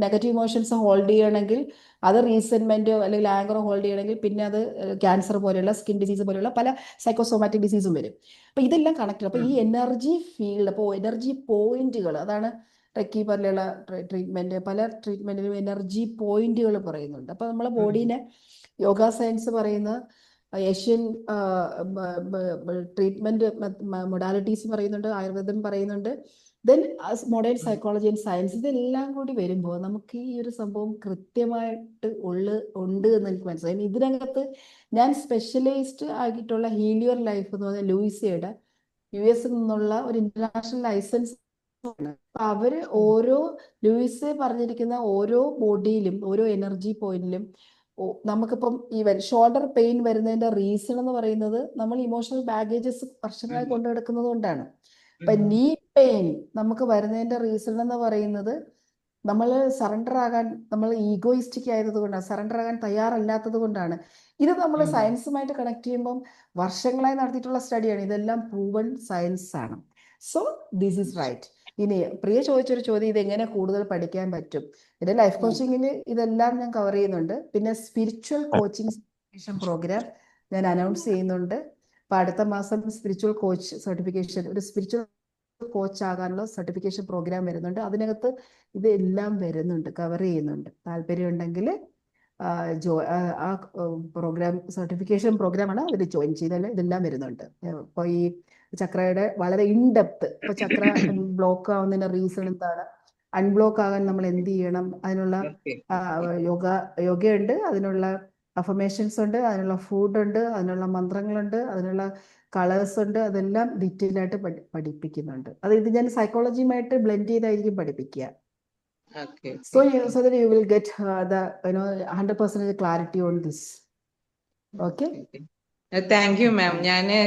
നെഗറ്റീവ് ഇമോഷൻസ് ഹോൾഡ് ചെയ്യണമെങ്കിൽ, അത് റീസെന്റ്മെന്റോ അല്ലെങ്കിൽ ആങ്കറോ ഹോൾഡ് ചെയ്യണമെങ്കിൽ പിന്നെ അത് ക്യാൻസർ പോലെയുള്ള, സ്കിൻ ഡിസീസ് പോലെയുള്ള പല സൈക്കോസോമാറ്റിക് ഡിസീസും വരും. അപ്പൊ ഇതെല്ലാം കണക്ട്. അപ്പൊ ഈ എനർജി ഫീൽഡ്, അപ്പോൾ എനർജി പോയിന്റുകൾ, അതാണ് റെക്കി പോലെയുള്ള ട്രീറ്റ്മെന്റ്, പല ട്രീറ്റ്മെന്റിലും എനർജി പോയിന്റുകൾ പറയുന്നുണ്ട്. അപ്പൊ നമ്മളെ ബോഡീനെ യോഗ സയൻസ് പറയുന്ന ഏഷ്യൻ ട്രീറ്റ്മെന്റ് മൊഡാലിറ്റീസ് പറയുന്നുണ്ട്, ആയുർവേദം പറയുന്നുണ്ട്, then modern psychology and science. ഇതെല്ലാം കൂടി വരുമ്പോൾ നമുക്ക് ഈ ഒരു സംഭവം കൃത്യമായിട്ട് ഉണ്ട് എന്ന് എനിക്ക് മനസ്സിലായി. ഇതിനകത്ത് ഞാൻ സ്പെഷ്യലൈസ്ഡ് ആയിട്ടുള്ള ഹീലിയർ ലൈഫ് എന്ന് പറഞ്ഞ ലൂയിസയുടെ US നിന്നുള്ള ഒരു ഇന്റർനാഷണൽ ലൈസൻസ് ആണ്. അവര് ഓരോ ലൂയിസ് പറഞ്ഞിരിക്കുന്ന ഓരോ ബോഡിയിലും ഓരോ എനർജി പോയിന്റിലും നമുക്കിപ്പം ഈവൻ ഷോൾഡർ പെയിൻ വരുന്നതിന്റെ റീസൺ എന്ന് പറയുന്നത് നമ്മൾ ഇമോഷണൽ ബാഗേജസ് വർഷങ്ങളായി കൊണ്ടു നടക്കുന്നത് കൊണ്ടാണ്. അപ്പൊ നീ പെയിൻ നമുക്ക് വരുന്നതിന്റെ റീസൺ എന്ന് പറയുന്നത് നമ്മൾ സറണ്ടർ ആകാൻ നമ്മൾ ഈഗോയിസ്റ്റിക് ആയത് കൊണ്ടാണ്, സറണ്ടർ ആകാൻ തയ്യാറല്ലാത്തത് കൊണ്ടാണ്. ഇത് നമ്മൾ സയൻസുമായിട്ട് കണക്ട് ചെയ്യുമ്പം വർഷങ്ങളായി നടത്തിയിട്ടുള്ള സ്റ്റഡിയാണ്, ഇതെല്ലാം പ്രൂവൺ സയൻസ് ആണ്. So this is right. ഇനി പ്രിയ ചോദിച്ചൊരു ചോദ്യം, ഇതെങ്ങനെ കൂടുതൽ പഠിക്കാൻ പറ്റും? എൻ്റെ ലൈഫ് കോച്ചിങ്ങിൽ ഇതെല്ലാം ഞാൻ കവർ ചെയ്യുന്നുണ്ട്. പിന്നെ സ്പിരിച്വൽ കോച്ചിങ് സർട്ടിഫിക്കേഷൻ പ്രോഗ്രാം ഞാൻ അനൗൺസ് ചെയ്യുന്നുണ്ട്. അപ്പം അടുത്ത മാസം സ്പിരിച്വൽ കോച്ച് സർട്ടിഫിക്കേഷൻ, ഒരു സ്പിരിച്വൽ കോച്ച് ആകാനുള്ള സർട്ടിഫിക്കേഷൻ പ്രോഗ്രാം വരുന്നുണ്ട്. അതിനകത്ത് ഇതെല്ലാം വരുന്നുണ്ട്, കവർ ചെയ്യുന്നുണ്ട്. താല്പര്യം ഉണ്ടെങ്കിൽ ആ പ്രോഗ്രാം, സർട്ടിഫിക്കേഷൻ പ്രോഗ്രാമാണ് അതിൽ ജോയിൻ ചെയ്താൽ ഇതെല്ലാം വരുന്നുണ്ട്. ഇപ്പോൾ ഈ ചക്രയുടെ വളരെ ഇൻഡെപ്ത്, ഇപ്പോൾ ചക്ര ബ്ലോക്ക് ആവുന്നതിന്റെ റീസൺ എന്താണ്, അൺബ്ലോക്ക് ആകാൻ നമ്മൾ എന്ത് ചെയ്യണം, അതിനുള്ള യോഗയുണ്ട്, അതിനുള്ള അഫർമേഷൻസ് ഉണ്ട്, അതിനുള്ള ഫുഡ് ഉണ്ട്, അതിനുള്ള മന്ത്രങ്ങളുണ്ട്, അതിനുള്ള കളേഴ്സ് ഉണ്ട്, അതെല്ലാം ഡീറ്റെയിൽ ആയിട്ട് പഠിപ്പിക്കുന്നുണ്ട്. ഇത് ഞാൻ സൈക്കോളജിയുമായിട്ട് ബ്ലെൻഡ് ചെയ്തായിരിക്കും പഠിപ്പിക്കുക. So that you will get the 100% clarity on this. Okay. Thank you ma'am. ഞാന്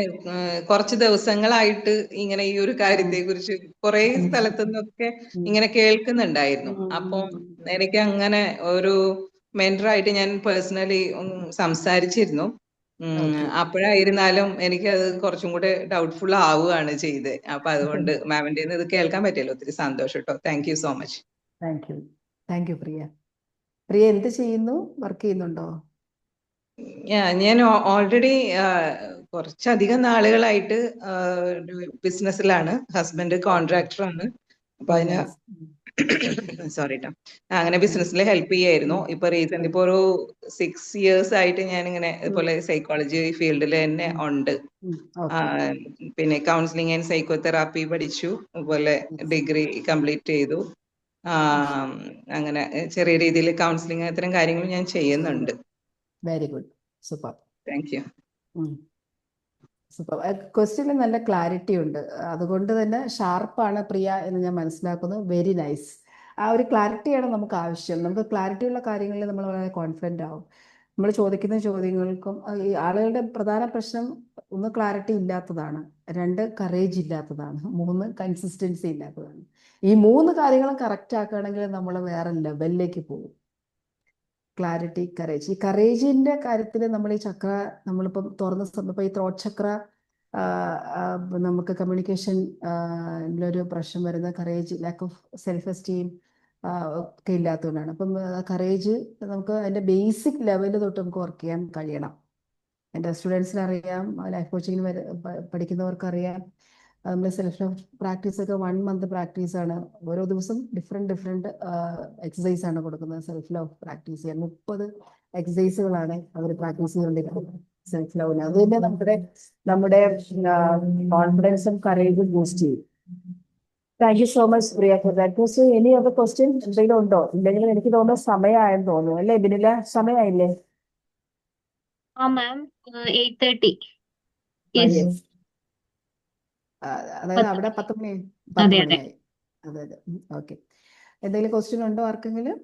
കുറച്ച് ദിവസങ്ങളായിട്ട് ഇങ്ങനെ ഈ ഒരു കാര്യത്തെ കുറിച്ച് കുറെ സ്ഥലത്തു നിന്നൊക്കെ ഇങ്ങനെ കേൾക്കുന്നുണ്ടായിരുന്നു. അപ്പം എനിക്ക് അങ്ങനെ ഒരു മെന്ററായിട്ട് ഞാൻ പേഴ്സണലി സംസാരിച്ചിരുന്നു. അപ്പോഴായിരുന്നാലും എനിക്ക് അത് കുറച്ചും കൂടെ ഡൗട്ട്ഫുൾ ആവുകയാണ് ചെയ്തത്. അപ്പൊ അതുകൊണ്ട് മാമിന്റെ ഇത് കേൾക്കാൻ പറ്റിയല്ലോ, ഒത്തിരി സന്തോഷം കേട്ടോ. Thank you so much. Thank you Priya. Priya എന്ത് ചെയ്യുന്നു? വർക്ക് ചെയ്യുന്നുണ്ടോ? ഞാൻ ഓൾറെഡി കുറച്ചധികം നാളുകളായിട്ട് ബിസിനസ്സിലാണ്. ഹസ്ബൻഡ് കോൺട്രാക്ടറാണ്. അപ്പൊ അതിന് സോറി ട്ടോ, അങ്ങനെ ബിസിനസ്സിൽ ഹെൽപ്പ് ചെയ്യായിരുന്നു. ഇപ്പൊ റീസെന്റ് ഇപ്പൊ ഒരു 6 years ആയിട്ട് ഞാൻ ഇങ്ങനെ ഇതുപോലെ സൈക്കോളജി ഫീൽഡിൽ തന്നെ ഉണ്ട്. പിന്നെ കൗൺസിലിംഗ് ആൻഡ് സൈക്കോ തെറാപ്പി പഠിച്ചു, അതുപോലെ ഡിഗ്രി കംപ്ലീറ്റ് ചെയ്തു. അങ്ങനെ ചെറിയ രീതിയിൽ കൗൺസിലിംഗ് അത്തരം കാര്യങ്ങൾ ഞാൻ ചെയ്യുന്നുണ്ട്. Very good, super. Thank you. Super. ക്വസ്റ്റ്യനിൽ നല്ല ക്ലാരിറ്റി ഉണ്ട്, അതുകൊണ്ട് തന്നെ ഷാർപ്പാണ് പ്രിയ എന്ന് ഞാൻ മനസ്സിലാക്കുന്നു. Very nice. ആ ഒരു ക്ലാരിറ്റിയാണ് നമുക്ക് ആവശ്യം. നമുക്ക് ക്ലാരിറ്റി ഉള്ള കാര്യങ്ങളിൽ നമ്മൾ വളരെ കോൺഫിഡൻ്റ് ആവും. നമ്മൾ ചോദിക്കുന്ന ചോദ്യങ്ങൾക്കും ഈ ആളുകളുടെ പ്രധാന പ്രശ്നം 1 ക്ലാരിറ്റി ഇല്ലാത്തതാണ്, 2 കറേജ് ഇല്ലാത്തതാണ്, 3 കൺസിസ്റ്റൻസി ഇല്ലാത്തതാണ്. ഈ 3 കാര്യങ്ങളും കറക്റ്റ് ആക്കുകയാണെങ്കിൽ നമ്മൾ വേറെ ലെവലിലേക്ക് പോകും. Clarity, courage. ഈ കറേജിന്റെ കാര്യത്തിൽ നമ്മൾ ഈ ചക്ര നമ്മളിപ്പം തുറന്ന സമയത്ത് ഈ ത്രോട്ട് ചക്ര നമുക്ക് കമ്മ്യൂണിക്കേഷൻ ഒരു പ്രശ്നം വരുന്ന courage, lack of self esteem ഒക്കെ ഇല്ലാത്തതുകൊണ്ടാണ്. അപ്പം കറേജ് നമുക്ക് അതിന്റെ ബേസിക് ലെവലിൽ തൊട്ട് നമുക്ക് വർക്ക് ചെയ്യാൻ കഴിയണം. എൻ്റെ സ്റ്റുഡൻസിനറിയാം, ലൈഫ് കോച്ചിങ്ങിന് പഠിക്കുന്നവർക്കറിയാം. നമ്മൾ സെൽഫ് ലവ് പ്രാക്ടീസ് ഒക്കെ 1 month പ്രാക്ടീസാണ്. ഓരോ ദിവസം ഡിഫറെൻറ്റ് എക്സസൈസ് ആണ് കൊടുക്കുന്നത്. സെൽഫ് ലവ് പ്രാക്ടീസ് ചെയ്യാൻ 30 എക്സസൈസുകളാണ് അവർ പ്രാക്ടീസ് ചെയ്തുകൊണ്ടിരിക്കുന്നത് സെൽഫ് ലവിന്. അത് തന്നെ നമ്മുടെ കോൺഫിഡൻസും കറേജും ബൂസ്റ്റ് ചെയ്യും. Thank you so much Priya for that question. Any other question എന്തെങ്കിലും ഉണ്ടോ? ഇല്ലെങ്കിൽ എനിക്ക് തോന്നുന്നു സമയമായെന്ന് തോന്നുന്നു അല്ലേ ബിനില? സമയമായില്ലേ? മാം 8:30. അതായത് അവിടെ 10 മണിയായി. അതെ. ഓക്കെ. എന്തെങ്കിലും ക്വസ്റ്റ്യൻ ഉണ്ടോ ആർക്കെങ്കിലും?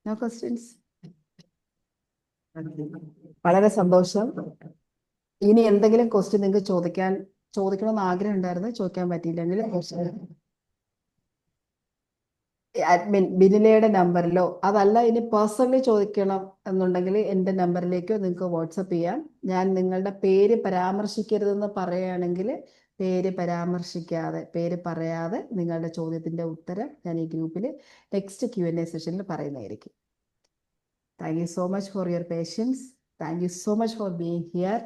No questions? വളരെ സന്തോഷം. ഇനി എന്തെങ്കിലും ക്വസ്റ്റ്യൻ നിങ്ങൾക്ക് ചോദിക്കണമെന്ന് ആഗ്രഹം ഉണ്ടായിരുന്നു, ചോദിക്കാൻ പറ്റിയില്ലെങ്കിൽ അഡ്മിൻ ബിനിലയുടെ നമ്പറിലോ, അതല്ല ഇനി പേഴ്സണലി ചോദിക്കണം എന്നുണ്ടെങ്കിൽ എൻ്റെ നമ്പറിലേക്കോ നിങ്ങൾക്ക് വാട്സപ്പ് ചെയ്യാം. ഞാൻ നിങ്ങളുടെ പേര് പരാമർശിക്കരുതെന്ന് പറയുകയാണെങ്കിൽ പേര് പറയാതെ നിങ്ങളുടെ ചോദ്യത്തിൻ്റെ ഉത്തരം ഞാൻ ഈ ഗ്രൂപ്പിൽ നെക്സ്റ്റ് Q&A സെഷനിൽ പറയുന്നതായിരിക്കും. Thank you so much for your patients. Thank you so much for being here.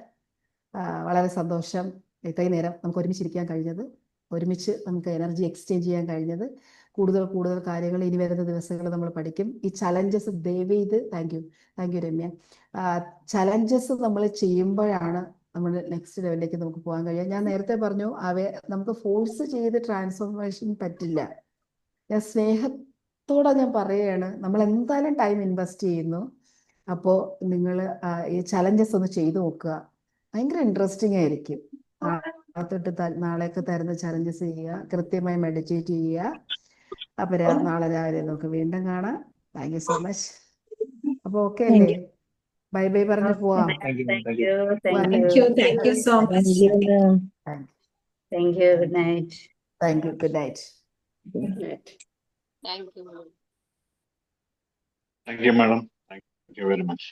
വളരെ സന്തോഷം ഇത്രയും നേരം നമുക്ക് ഒരുമിച്ചിരിക്കാൻ കഴിഞ്ഞത്, ഒരുമിച്ച് നമുക്ക് എനർജി എക്സ്ചേഞ്ച് ചെയ്യാൻ കഴിഞ്ഞത്. കൂടുതൽ കാര്യങ്ങൾ ഇനി വരുന്ന ദിവസങ്ങൾ നമ്മൾ പഠിക്കും. ഈ ചലഞ്ചസ് ദയവ് ചെയ്ത് താങ്ക് യു രമ്യ. ചലഞ്ചസ് നമ്മൾ ചെയ്യുമ്പോഴാണ് നമ്മൾ നെക്സ്റ്റ് ലെവലിലേക്ക് നമുക്ക് പോകാൻ കഴിയുക. ഞാൻ നേരത്തെ പറഞ്ഞു നമുക്ക് ഫോഴ്സ് ചെയ്ത് ട്രാൻസ്ഫോർമേഷൻ പറ്റില്ല. ഞാൻ സ്നേഹത്തോടെ ഞാൻ പറയുകയാണ്, നമ്മൾ എന്തായാലും ടൈം ഇൻവെസ്റ്റ് ചെയ്യുന്നു. അപ്പോൾ നിങ്ങൾ ഈ ചലഞ്ചസ് ഒന്ന് ചെയ്തു നോക്കുക, ഭയങ്കര ഇൻട്രസ്റ്റിംഗ് ആയിരിക്കും. നാളേക്ക് തരുന്ന ചലഞ്ചസ് ചെയ്യുക, കൃത്യമായി മെഡിറ്റേറ്റ് ചെയ്യുക. അപ്പൊ നാളെ രാവിലെ നമുക്ക് വീണ്ടും കാണാം. Thank you so much. അപ്പൊ ഓക്കെ അല്ലേ? ബൈ ബൈ പറഞ്ഞു പോവാം. Thank you. Thank you so much. Thank U. Good night. Thank you. Good night. Good night. Thank you. Thank you, madam. Thank you very much.